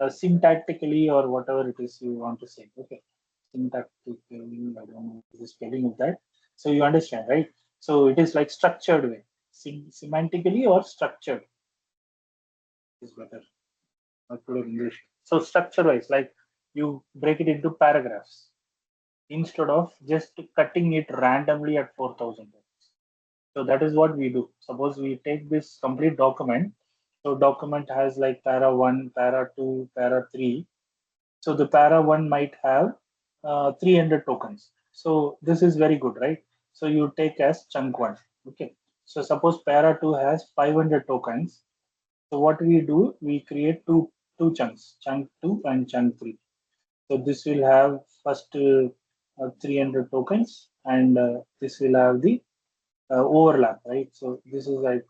A: syntactically, or whatever it is you want to say. Okay. Syntactically, I don't know the spelling of that. So you understand, right? So it is like structured way, semantically or structured is better. I put it in English. So structure wise, like you break it into paragraphs instead of just cutting it randomly at 4,000. So that is what we do. Suppose we take this complete document. So document has like para 1, para 2, para 3. So the para 1 might have 300 tokens. So this is very good, right? So you take as chunk 1. Okay. So suppose para 2 has 500 tokens. So what we do, we create two chunks, chunk 2 and chunk 3. So this will have first 300 tokens, and this will have the overlap, right? So this is like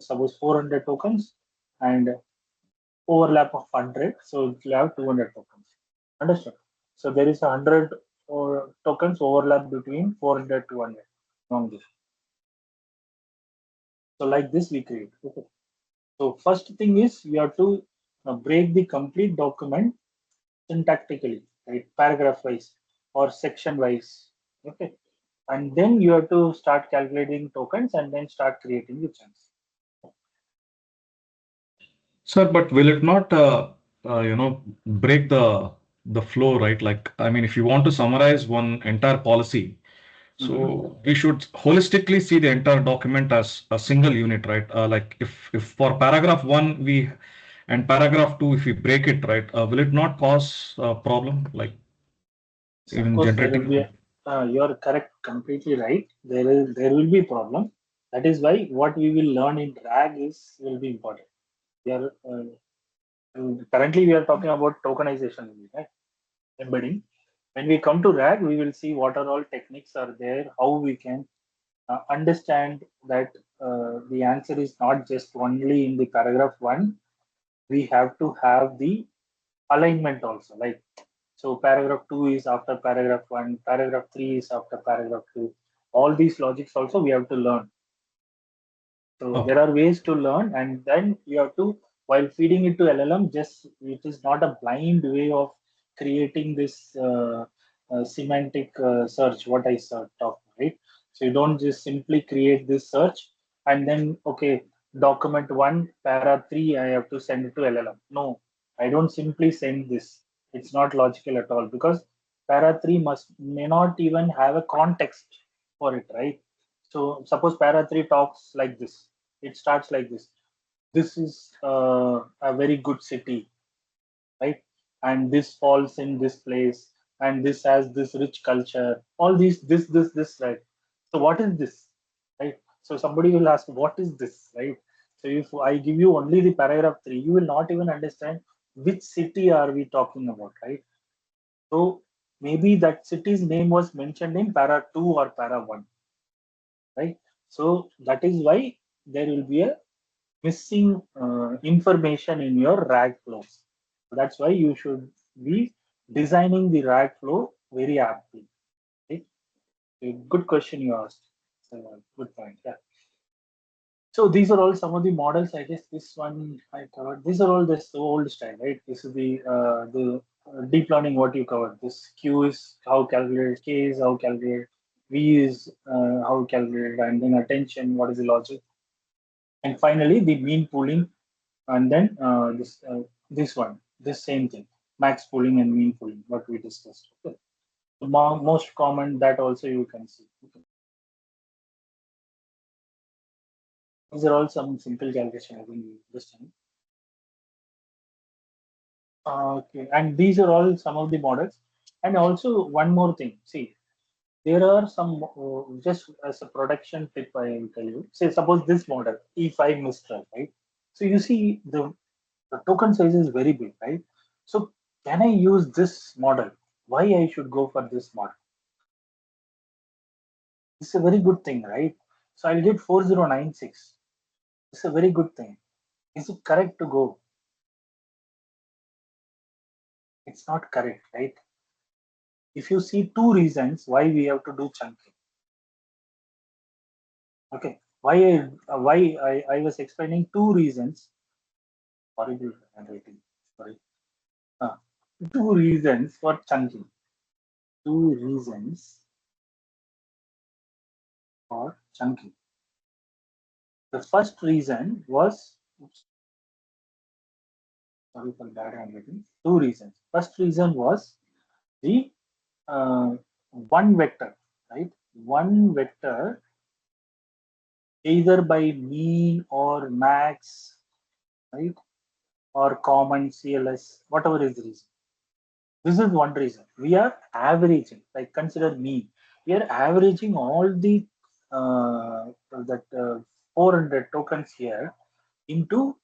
A: suppose 400 tokens and overlap of 100, so it will have 200 tokens. Understood? So there is 100 or tokens overlap between 400 to 100 among this. So like this we create. Okay. So first thing is you have to break the complete document syntactically, right? Paragraph wise or section wise. Okay. And then you have to start calculating tokens and then start creating the chunks.
H: Sir, but will it not, break the flow, right? Like, I mean, if you want to summarize one entire policy, so we should holistically see the entire document as a single unit, right? Like, if for paragraph one we and paragraph two, if we break it, right, will it not cause a problem, like
A: So of
H: even
A: course, there will be.
H: generating?
A: You are correct, completely right. There will be problem. That is why what we will learn in RAG is will be important. We are currently we are talking about tokenization, right? Embedding. When we come to RAG, we will see what are all techniques are there, how we can understand that the answer is not just only in the paragraph one. We have to have the alignment also, like so paragraph 2 is after paragraph 1, paragraph 3 is after paragraph 2. All these logics also we have to learn. So
H: Okay.
A: there are ways to learn, and then you have to, while feeding it to LLM, just it is not a blind way of creating this semantic search, what I talked, right? So you don't just simply create this search and then, okay, document 1, para 3, I have to send it to LLM. No, I don't simply send this. It's not logical at all because para 3 may not even have a context for it, right? So suppose para 3 talks like this. It starts like this. This is a very good city, right? And this falls in this place, and this has this rich culture. All these, this, right? So what is this, right? So somebody will ask, what is this, right? So if I give you only the paragraph 3, you will not even understand which city are we talking about, right? So maybe that city's name was mentioned in para 2 or para 1, right? So that is why there will be a missing information in your RAG flows. So that's why you should be designing the RAG flow very aptly. Right? A good question you asked. So, good point. Yeah. So these are all some of the models. I guess this one I covered. These are all this old style, right? This is the deep learning what you covered. This Q is how calculated, K is how calculated. V is how calculated, and then attention, what is the logic, and finally the mean pooling, and then this one, this same thing, max pooling and mean pooling, what we discussed. Okay. The most common, that also you can see. Okay. These are all some simple calculation, I think you understand. Okay, and these are all some of the models. And also one more thing, see, there are some just as a production tip I will tell you. Say suppose this model E5 Mistral, right? So you see the token size is very big, right? So can I use this model? Why I should go for this model? It's a very good thing, right? So I'll get 4096. It's a very good thing. Is it correct to go? It's not correct, right? If you see two reasons why we have to do chunking. Okay, why I was explaining two reasons. Horrible handwriting. Sorry. Uh, Two reasons for chunking. Two reasons for chunking. The first reason was, oops, sorry for bad handwriting. Two reasons. First reason was the one vector, right? One vector, either by mean or max, right? Or common CLS, whatever is the reason. This is one reason. We are averaging, like consider mean. We are averaging all the that 400 tokens here into,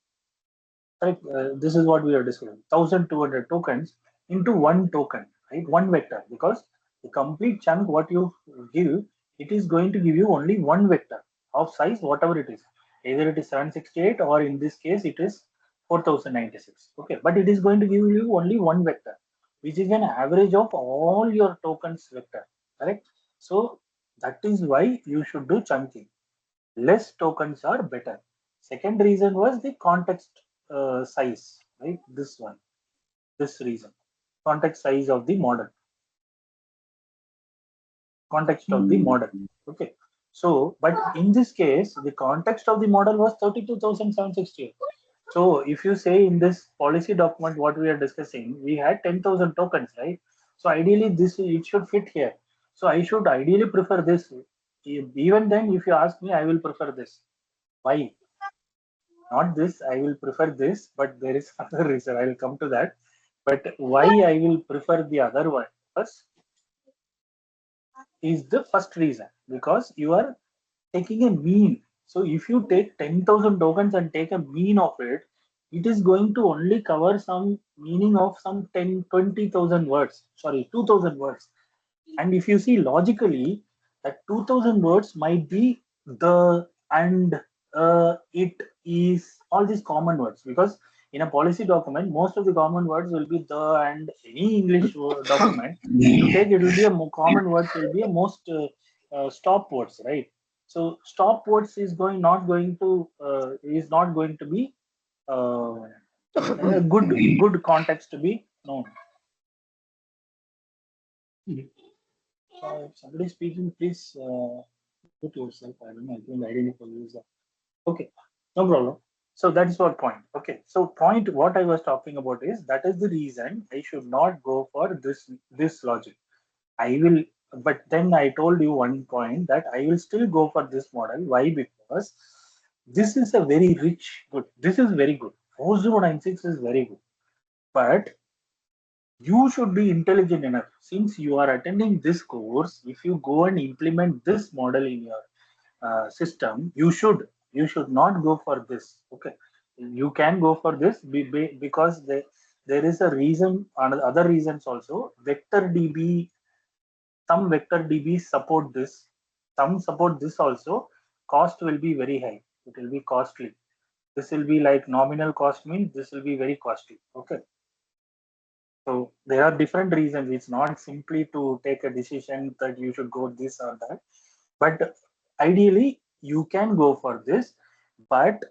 A: correct, this is what we are discussing, 1200 tokens into one token, right? One vector, because the complete chunk what you give, it is going to give you only one vector of size, whatever it is. Either it is 768 or in this case it is 4096. Okay, but it is going to give you only one vector, which is an average of all your tokens vector, correct? So that is why you should do chunking. Less tokens are better. Second reason was the context size, right? This one, this reason, context size of the model, context of the model. Okay. So, but in this case, the context of the model was 32,768. So, if you say in this policy document what we are discussing, we had 10,000 tokens, right? So, ideally, this it should fit here. So, I should ideally prefer this. Even then, if you ask me, I will prefer this. Why? Not this, I will prefer this, but there is other reason. I will come to that. But why I will prefer the other one first is the first reason, because you are taking a mean. So if you take 10,000 tokens and take a mean of it, it is going to only cover some meaning of some 10, 20,000 words, sorry, 2,000 words. And if you see logically, that 2,000 words might be the, and it is, all these common words, because in a policy document most of the common words will be the and. Any English document, if you take, it will be a common words will be a most stop words, right? So stop words is not going to be uh, a good context to be known. If somebody is speaking, please put yourself. I don't know. I think identify user. Okay, no problem. So that is what point. Okay, so point what I was talking about is, that is the reason I should not go for this logic. I will, but then I told you one point that I will still go for this model. Why? Because this is a very rich good. This is very good. 4096 is very good, but you should be intelligent enough. Since you are attending this course, if you go and implement this model in your system, you should not go for this. Okay, you can go for this because there is a reason, and other reasons also. Vector DB, some vector DBs support this, some support this also. Cost will be very high. It will be costly. This will be like nominal cost means this will be very costly. Okay. So there are different reasons. It's not simply to take a decision that you should go this or that. But ideally, you can go for this, but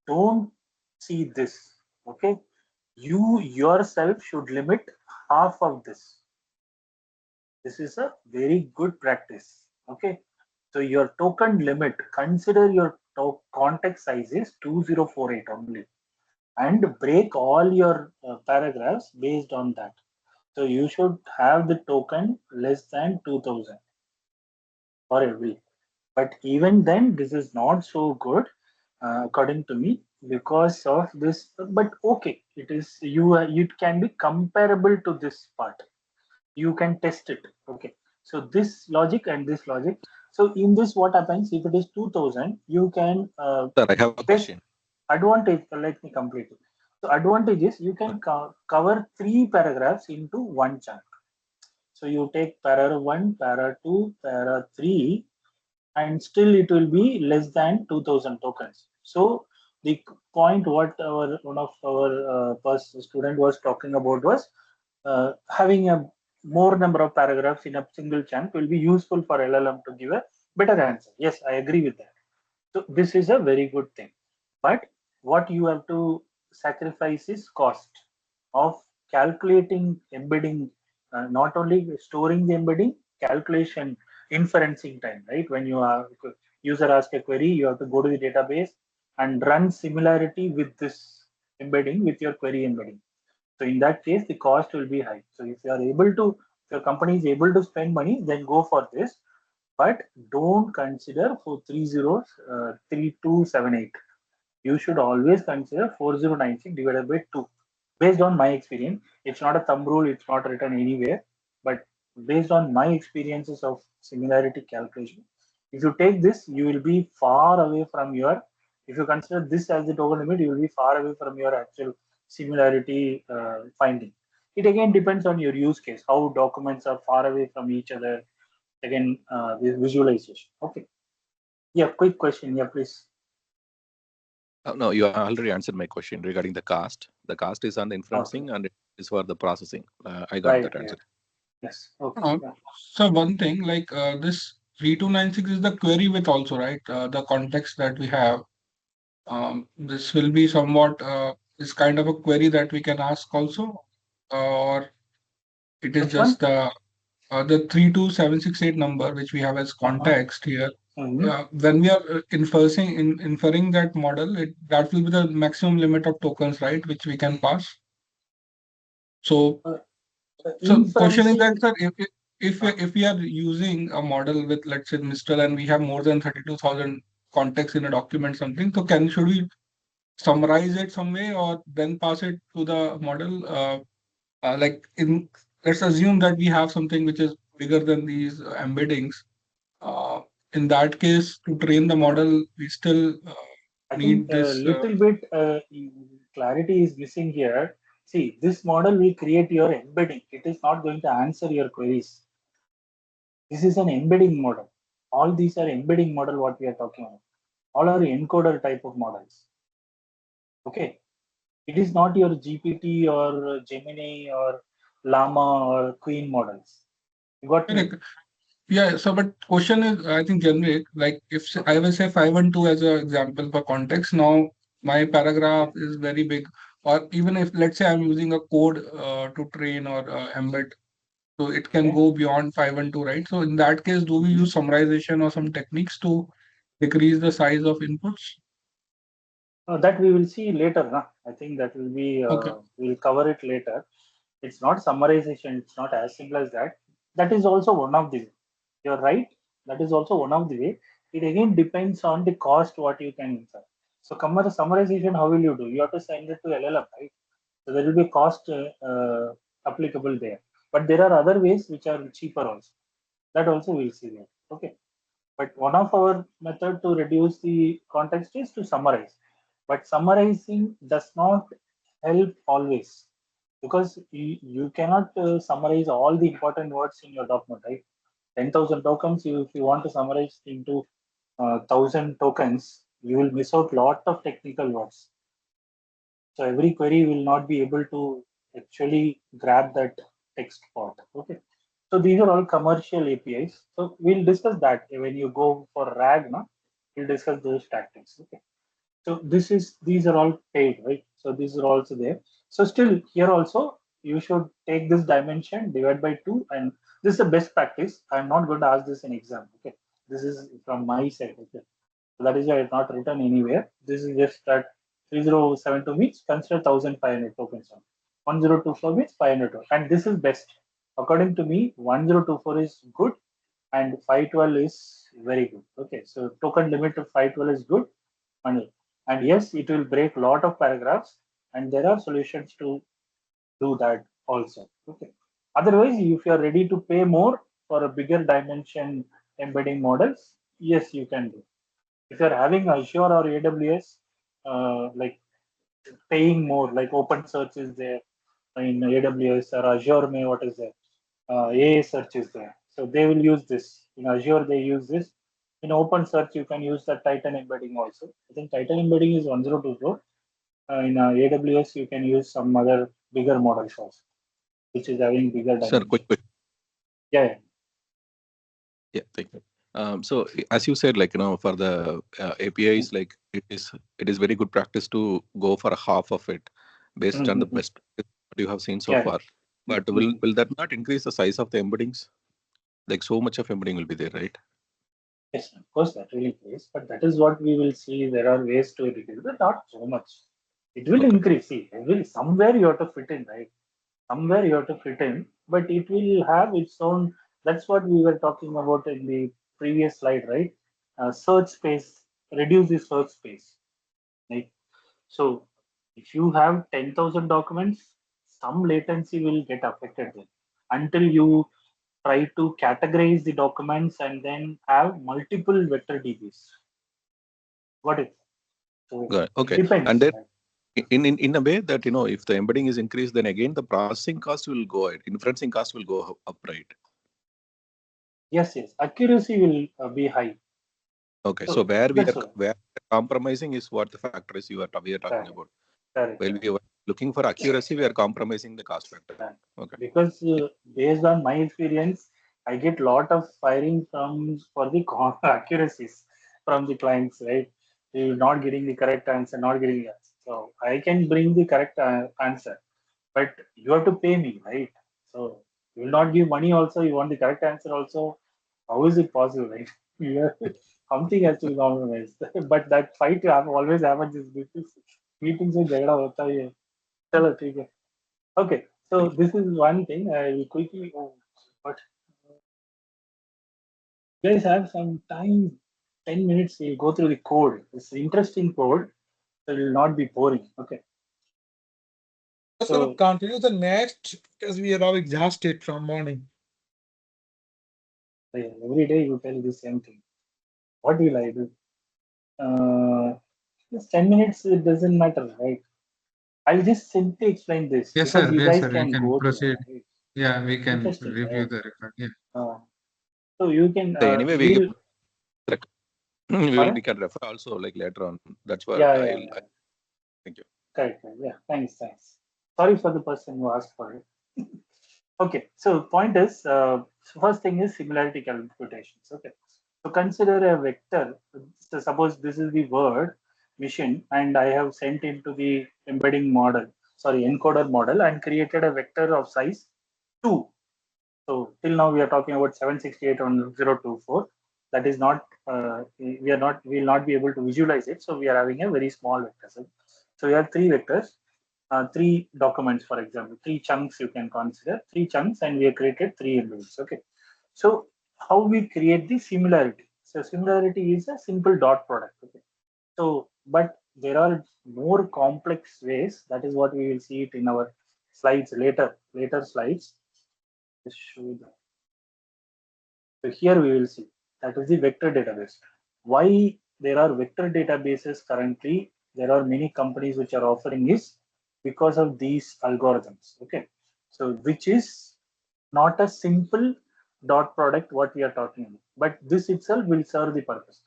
A: don't see this. Okay. You yourself should limit half of this. This is a very good practice. Okay, so your token limit, consider your context size is 2048 only, and break all your paragraphs based on that. So you should have the token less than 2000 for every. But even then, this is not so good, according to me, because of this. But okay, it is you. It can be comparable to this part. You can test it. Okay. So this logic and this logic. So in this, what happens if it is 2000? You can
I: Sir, I have a
A: test
I: question.
A: advantage. Let me complete it. So advantage is you can cover 3 paragraphs into one chunk. So you take para 1, para 2, para 3, and still it will be less than 2000 tokens. So the point what our one of our student was talking about was having a more number of paragraphs in a single chunk will be useful for LLM to give a better answer. Yes, I agree with that. So this is a very good thing. But what you have to sacrifice is cost of calculating embedding, not only storing the embedding, calculation, inferencing time, right? When you are user ask a query, you have to go to the database and run similarity with this embedding with your query embedding. So in that case, the cost will be high. So if you are able to, if your company is able to spend money, then go for this. But don't consider for 3278. You should always consider 4096 divided by 2. Based on my experience, it's not a thumb rule, it's not written anywhere, but based on my experiences of similarity calculation, if you take this, you will be far away from your, if you consider this as the token limit, you will be far away from your actual similarity finding. It again depends on your use case, how documents are far away from each other. Again, this visualization. Okay. Yeah, quick question. Yeah, please.
I: No, you already answered my question regarding the cost. The cost is on the
A: Okay.
I: inferencing and it is for the processing. I got
A: Right.
I: that answer.
A: Yes. Okay. Yeah.
F: So one thing like this 3296 is the query with also, right? The context that we have. This will be somewhat is kind of a query that we can ask also, or it is
A: Which one?
F: just the 32768 number which we have as context here.
A: Mhm.
F: When we are inferring that model, that will be the maximum limit of tokens, right, which we can pass. So, so question is that,
A: Inferencing.
F: sir, if we are using a model with, let's say, Mistral, and we have more than 32,000 contexts in a document, something, so should we summarize it some way or then pass it to the model? Like let's assume that we have something which is bigger than these embeddings. Uh, in that case, to train the model, we still
A: I think
F: need
A: a
F: this.
A: little bit clarity is missing here. See, this model will create your embedding. It is not going to answer your queries. This is an embedding model. All these are embedding model. What we are talking about. All are encoder type of models. Okay. It is not your GPT or Gemini or Llama or Queen models. You got me?
F: Correct. Yeah. So, but question is, I think generic. Like if I will say 512 as an example for context. Now my paragraph
A: Okay.
F: is very big, or even if let's say I'm using a code to train or embed. So it can
A: Okay.
F: go beyond 512, right? So in that case, do we
A: Mhm.
F: use summarization or some techniques to decrease the size of inputs?
A: That we will see later. Huh? I think that will be,
F: Okay.
A: we'll cover it later. It's not summarization, it's not as simple as that. That is also one of the, you're right, that is also one of the way. It again depends on the cost what you can insert. So summarization, how will you do? You have to send it to LLM, right? So there will be cost applicable there. But there are other ways which are cheaper also. That also we'll see there. Okay. But one of our method to reduce the context is to summarize. But summarizing does not help always, because you cannot summarize all the important words in your document, right? 10,000 tokens, if you want to summarize into 1,000 tokens, you will miss out lot of technical words. So every query will not be able to actually grab that text part. Okay. So these are all commercial APIs. So we'll discuss that when you go for RAG, no? We'll discuss those tactics. Okay. So these are all paid, right? So these are also there. So still here also you should take this dimension, divide by 2 and This is the best practice. I'm not going to ask this in exam. Okay, this is from my side. Okay, so that is why it's not written anywhere. This is just that 3072 means consider 1500 tokens on. 1024 means 500, and this is best. According to me, 1024 is good and 512 is very good. Okay, so token limit of 512 is good, and yes, it will break lot of paragraphs, and there are solutions to do that also. Okay. Otherwise, if you are ready to pay more for a bigger dimension embedding models, yes, you can do. If you are having Azure or AWS, like paying more, like Open Search is there in AWS or Azure, may what is there? AI search is there. So they will use this. In Azure, they use this. In Open Search, you can use the Titan embedding also. I think Titan embedding is 1024. In AWS, you can use some other bigger models also, which is having bigger
I: Sir,
A: dimension.
I: quick.
A: Yeah.
I: Yeah, thank you. So as you said, like, for the APIs, like it is very good practice to go for a half of it based on the
A: Mm-hmm.
I: best practice what you have seen so
A: Yeah.
I: far. But will that not increase the size of the embeddings? Like so much of embedding will be there, right?
A: Yes, of course, that will increase, but that is what we will see. There are ways to reduce, but not so much. It will
I: Okay.
A: increase. See, somewhere you have to fit in, right? Somewhere you have to fit in, but it will have its own. That's what we were talking about in the previous slide, right? Search space, reduce the search space, right? So if you have 10,000 documents, some latency will get affected then until you try to categorize the documents and then have multiple vector DBs. What is so
I: Got it.
A: it
I: Okay. And
A: depends.
I: then
A: Right?
I: in a way that if the embedding is increased, then again the processing cost will go ahead. Inferencing cost will go up, right?
A: Yes, yes. Accuracy will be high.
I: Okay. So
A: So
I: where
A: that's what.
I: we are compromising is what the factor is we are talking
A: Correct.
I: about.
A: Correct.
I: While we were looking for accuracy, we are compromising the cost factor.
A: Correct.
I: Okay.
A: Because based on my experience, I get lot of firing from for the accuracies from the clients, right? You're not getting the correct answer, not getting the answer. So I can bring the correct answer, but you have to pay me, right? So you will not give money also. You want the correct answer also. How is it possible, right? Yeah, something has to be compromised. But that fight always happens is meetings में झगड़ा होता ही है. चलो ठीक है. Okay, so
I: Thank you.
A: this is one thing. I will quickly. But you guys have some time. 10 minutes. We'll go through the code. It's interesting code. So it will not be boring. Okay.
D: Just gonna continue the next because we are all exhausted from morning.
A: Every day you tell the same thing. What will I do? Just 10 minutes. It doesn't matter, right? I'll just simply explain this
E: Yes,
A: because
E: sir.
A: you
E: Yes,
A: guys
E: sir. We
A: can
E: can
A: go through.
E: proceed.
A: Right?
E: Yeah, we can
A: Interesting,
E: review
A: right?
E: the record. Yeah.
A: So you can.
I: So anyway,
A: We'll.
I: we can refer also like later on. That's what
A: Yeah.
I: thank you.
A: Correct. Yeah. Thanks. Sorry for the person who asked for it. Okay. So point is, first thing is similarity computations. Okay. So consider a vector. So suppose this is the word mission, and I have sent into the embedding model, sorry, encoder model, and created a vector of size 2. So till now we are talking about 768 on 024. That is not we will not be able to visualize it. So we are having a very small vector. So we have three vectors, three documents, for example, three chunks you can consider, three chunks, and we have created three embeddings. Okay. So how we create the similarity? So similarity is a simple dot product. Okay. So but there are more complex ways. That is what we will see it in our slides later slides. Just show you. So here we will see that is the vector database. Why there are vector databases currently? There are many companies which are offering is because of these algorithms. Okay, so which is not a simple dot product what we are talking about, but this itself will serve the purpose.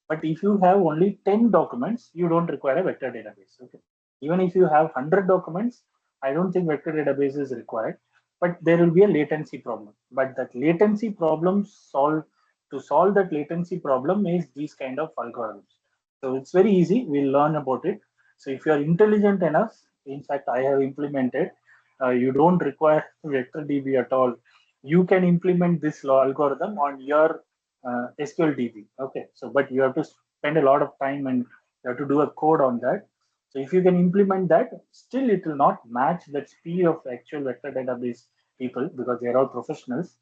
A: But if you have only 10 documents, you don't require a vector database. Okay, even if you have 100 documents, I don't think vector database is required, but there will be a latency problem. But that latency problem solve that latency problem is these kind of algorithms. So it's very easy. We'll learn about it. So if you are intelligent enough, in fact, I have implemented. You don't require vector DB at all. you can implement this algorithm on your SQL DB. Okay, so but you have to spend a lot of time and you have to do a code on that. So if you can implement that, still it will not match that speed of actual vector database people because they are all professionals.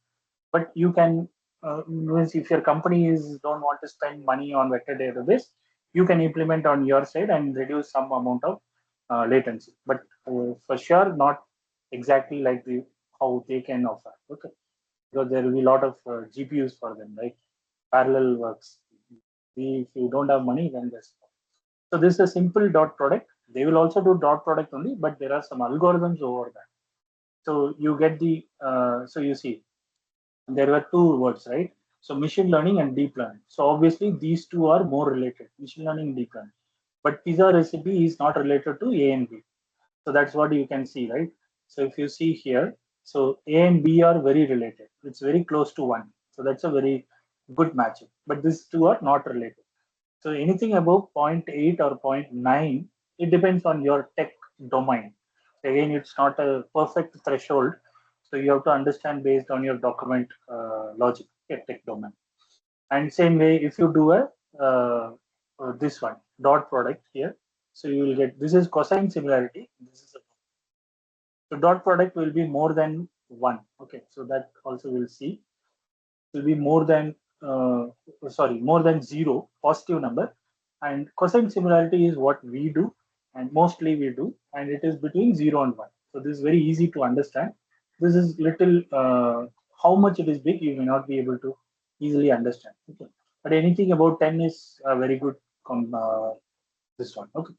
A: But you can, if your company is don't want to spend money on vector database, you can implement on your side and reduce some amount of latency. But for sure, not exactly like the how they can offer. Okay, because there will be a lot of GPUs for them, right? Parallel works. If you don't have money, then this. So this is a simple dot product. They will also do dot product only, but there are some algorithms over that. So you get the so you see there were two words, right? So machine learning and deep learning. So obviously these two are more related, machine learning and deep learning. But pizza recipe is not related to A and B. So that's what you can see, right? So if you see here, so A and B are very related. It's very close to one. So that's a very good matching. But these two are not related. So anything above 0.8 or 0.9, it depends on your tech domain. Again, it's not a perfect threshold. So you have to understand based on your document logic, tech domain. And same way, if you do a this one dot product here, so you will get this is cosine similarity. This is a so dot product will be more than one. Okay, so that also we'll see will be more than more than zero positive number, and cosine similarity is what we do and mostly we do, and it is between 0 and 1. So this is very easy to understand. This is little how much it is big you may not be able to easily understand. Okay, but anything about 10 is a very good this one. Okay,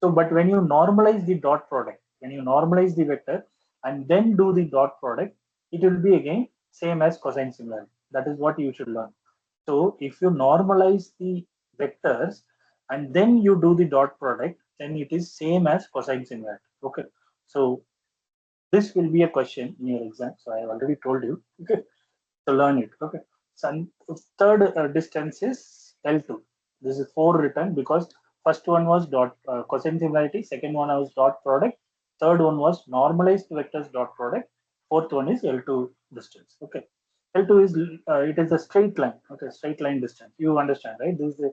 A: so but when you normalize the dot product, when you normalize the vector and then do the dot product, it will be again same as cosine similarity. That is what you should learn. So if you normalize the vectors and then you do the dot product, then it is same as cosine similarity. Okay, so this will be a question in your exam. So I have already told you. Okay, to learn it. Okay. So third distance is L2. This is 4 written because first one was dot cosine similarity, second one was dot product, third one was normalized vectors dot product, fourth one is L2 distance. Okay. L2 is it is a straight line. Okay, straight line distance. You understand, right? This is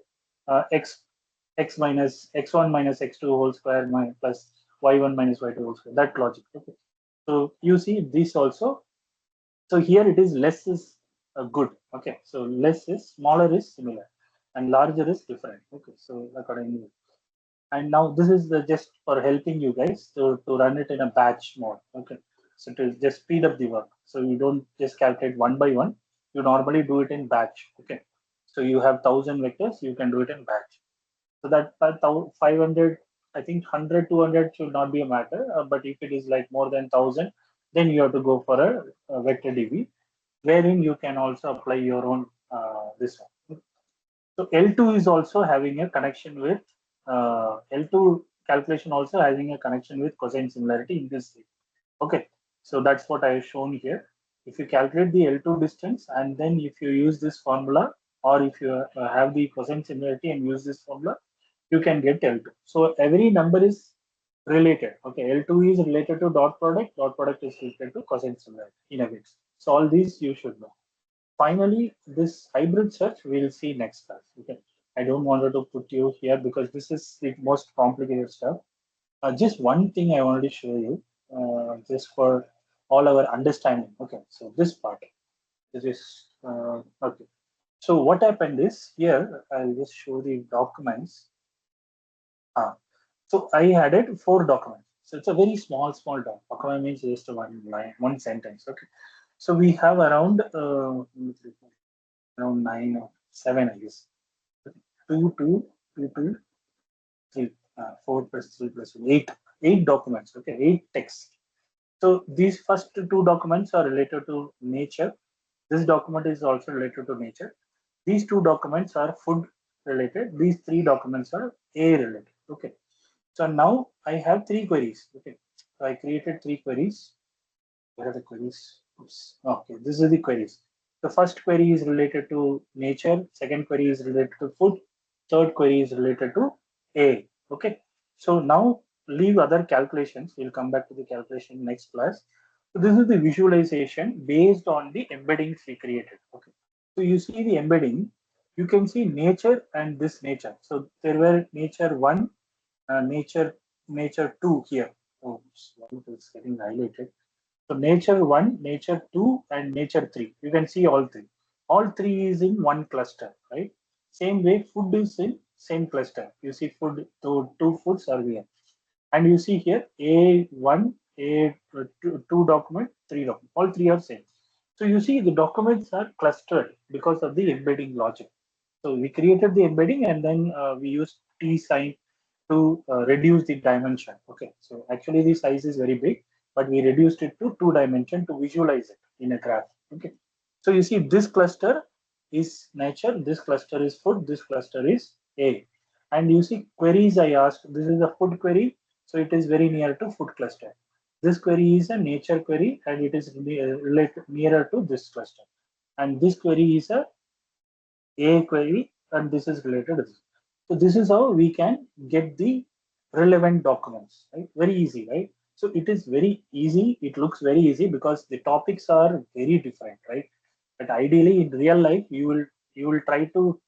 A: x minus x1 minus x2 whole square minus plus y1 minus y2 whole square. That logic. Okay. So you see this also, so here it is less is good. Okay, so less is smaller is similar and larger is different. Okay, so accordingly, and now this is just for helping you guys to run it in a batch mode. Okay, so to just speed up the work, so you don't just calculate one by one, you normally do it in batch. Okay, so you have 1,000 vectors, you can do it in batch. So that 500, I think 100 200 should not be a matter, but if it is like more than 1,000, then you have to go for a vector DB, wherein you can also apply your own this one. So L2 is also having a connection with L2 calculation also having a connection with cosine similarity in this case. Okay, so that's what I have shown here. If you calculate the L2 distance and then if you use this formula, or if you have the cosine similarity and use this formula, you can get L2. So every number is related. Okay, L2 is related to dot product is related to cosine similarity in a way. So all these you should know. Finally, this hybrid search we'll see next class. Okay, I don't wanted to put you here because this is the most complicated stuff. Just one thing I wanted to show you, just for all our understanding. Okay, so this part, this is okay. So what happened is here, I'll just show the documents. So I added 4 documents. So it's a very small document means just one line, one sentence. Okay. So we have around 9 or 7, I guess. 2, 2, 2, 2, 3, 4 plus 3 plus 8. 8 documents. Okay, 8 texts. So these first 2 documents are related to nature. This document is also related to nature. These 2 documents are food related. These 3 documents are air related. Okay. So now I have 3 queries. Okay. So I created 3 queries. Where are the queries? Oops. Okay, this is the queries. The first query is related to nature. Second query is related to food. Third query is related to air. Okay. So now leave other calculations. We'll come back to the calculation next class. So this is the visualization based on the embeddings we created. Okay. So you see the embedding, you can see nature and this nature. So there were nature one, nature two here. Oh, one is getting highlighted. So nature one, nature two, and nature three. You can see all three. All three is in one cluster, right? Same way, food is in same cluster. You see food, two foods are here. And you see here A1, A2 document, three document. All three are same. So you see the documents are clustered because of the embedding logic. So we created the embedding and then we used T sign to reduce the dimension. Okay, so actually the size is very big, but we reduced it to 2 dimension to visualize it in a graph. Okay, so you see this cluster is nature, this cluster is food, this cluster is A. And you see queries I asked, this is a food query, so it is very near to food cluster. This query is a nature query and it is related nearer to this cluster. And this query is a query and this is related to this. So this is how we can get the relevant documents, right? Very easy, right? So it is very easy. It looks very easy because the topics are very different, right? But ideally in real life, you will try to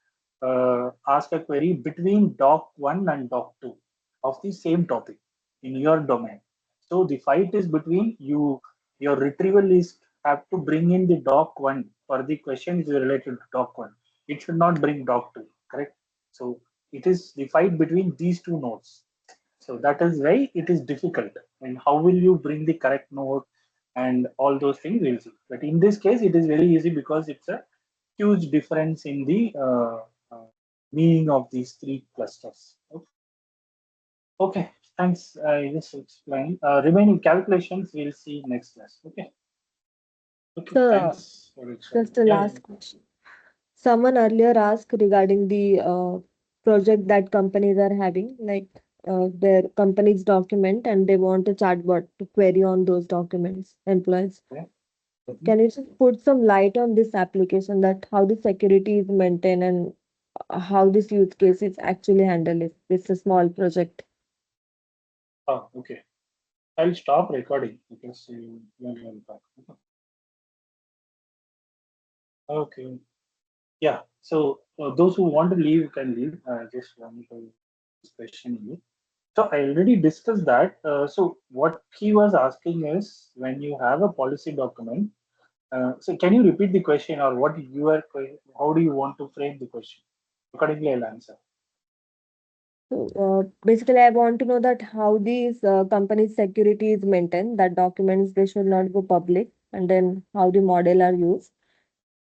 A: ask a query between doc 1 and doc 2 of the same topic in your domain. So the fight is between you, your retrieval is have to bring in the doc 1 for the questions related to doc 1. It should not bring doc 2, correct? So it is the fight between these two nodes. So that is why it is difficult. And how will you bring the correct node and all those things we'll see. But in this case, it is very easy because it's a huge difference in the meaning of these three clusters. Okay, thanks. I just explained. Remaining calculations we'll see next class. Okay. Okay,
J: So,
A: thanks for it.
J: just a
A: Yeah,
J: last question. Someone earlier asked regarding the project that companies are having, like their company's document, and they want a chatbot to query on those documents, employees.
A: Okay.
J: Can you just put some light on this application, that how the security is maintained and how this use case is actually handled if it's a small project?
A: Oh, okay. I'll stop recording because you will back. Okay. Yeah. So those who want to leave can leave. Just want to this question here. So I already discussed that. So what he was asking is when you have a policy document. So can you repeat the question or what you are? How do you want to frame the question? Accordingly, I'll answer.
J: So basically, I want to know that how these companies' security is maintained, that documents they should not go public, and then how the model are used,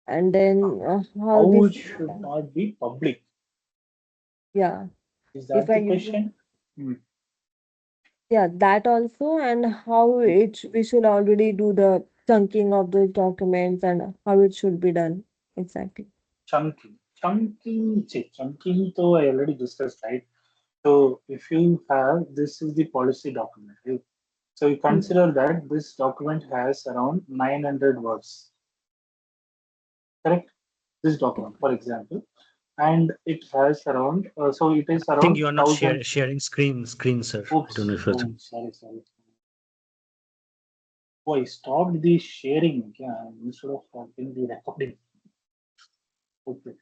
J: and then how
A: How it
J: this,
A: should not be public?
J: yeah,
A: Is
J: if
A: that
J: I
A: the
J: use,
A: question? Hmm.
J: yeah, that also, and how we should already do the chunking of those documents and how it should be done exactly.
A: Chunking. Though I already discussed, right? So if you have this is the policy document, right? So you
J: Hmm.
A: consider that this document has around 900 words, correct? This
J: Okay.
A: document, for example, and it has around, so it is
K: I think
A: around
K: you are not
A: 1000.
K: sharing screen, sir. I don't know
A: Oops,
K: if it's
A: oh, sorry. Oh, I stopped the sharing, yeah, instead of stopping the recording. Okay.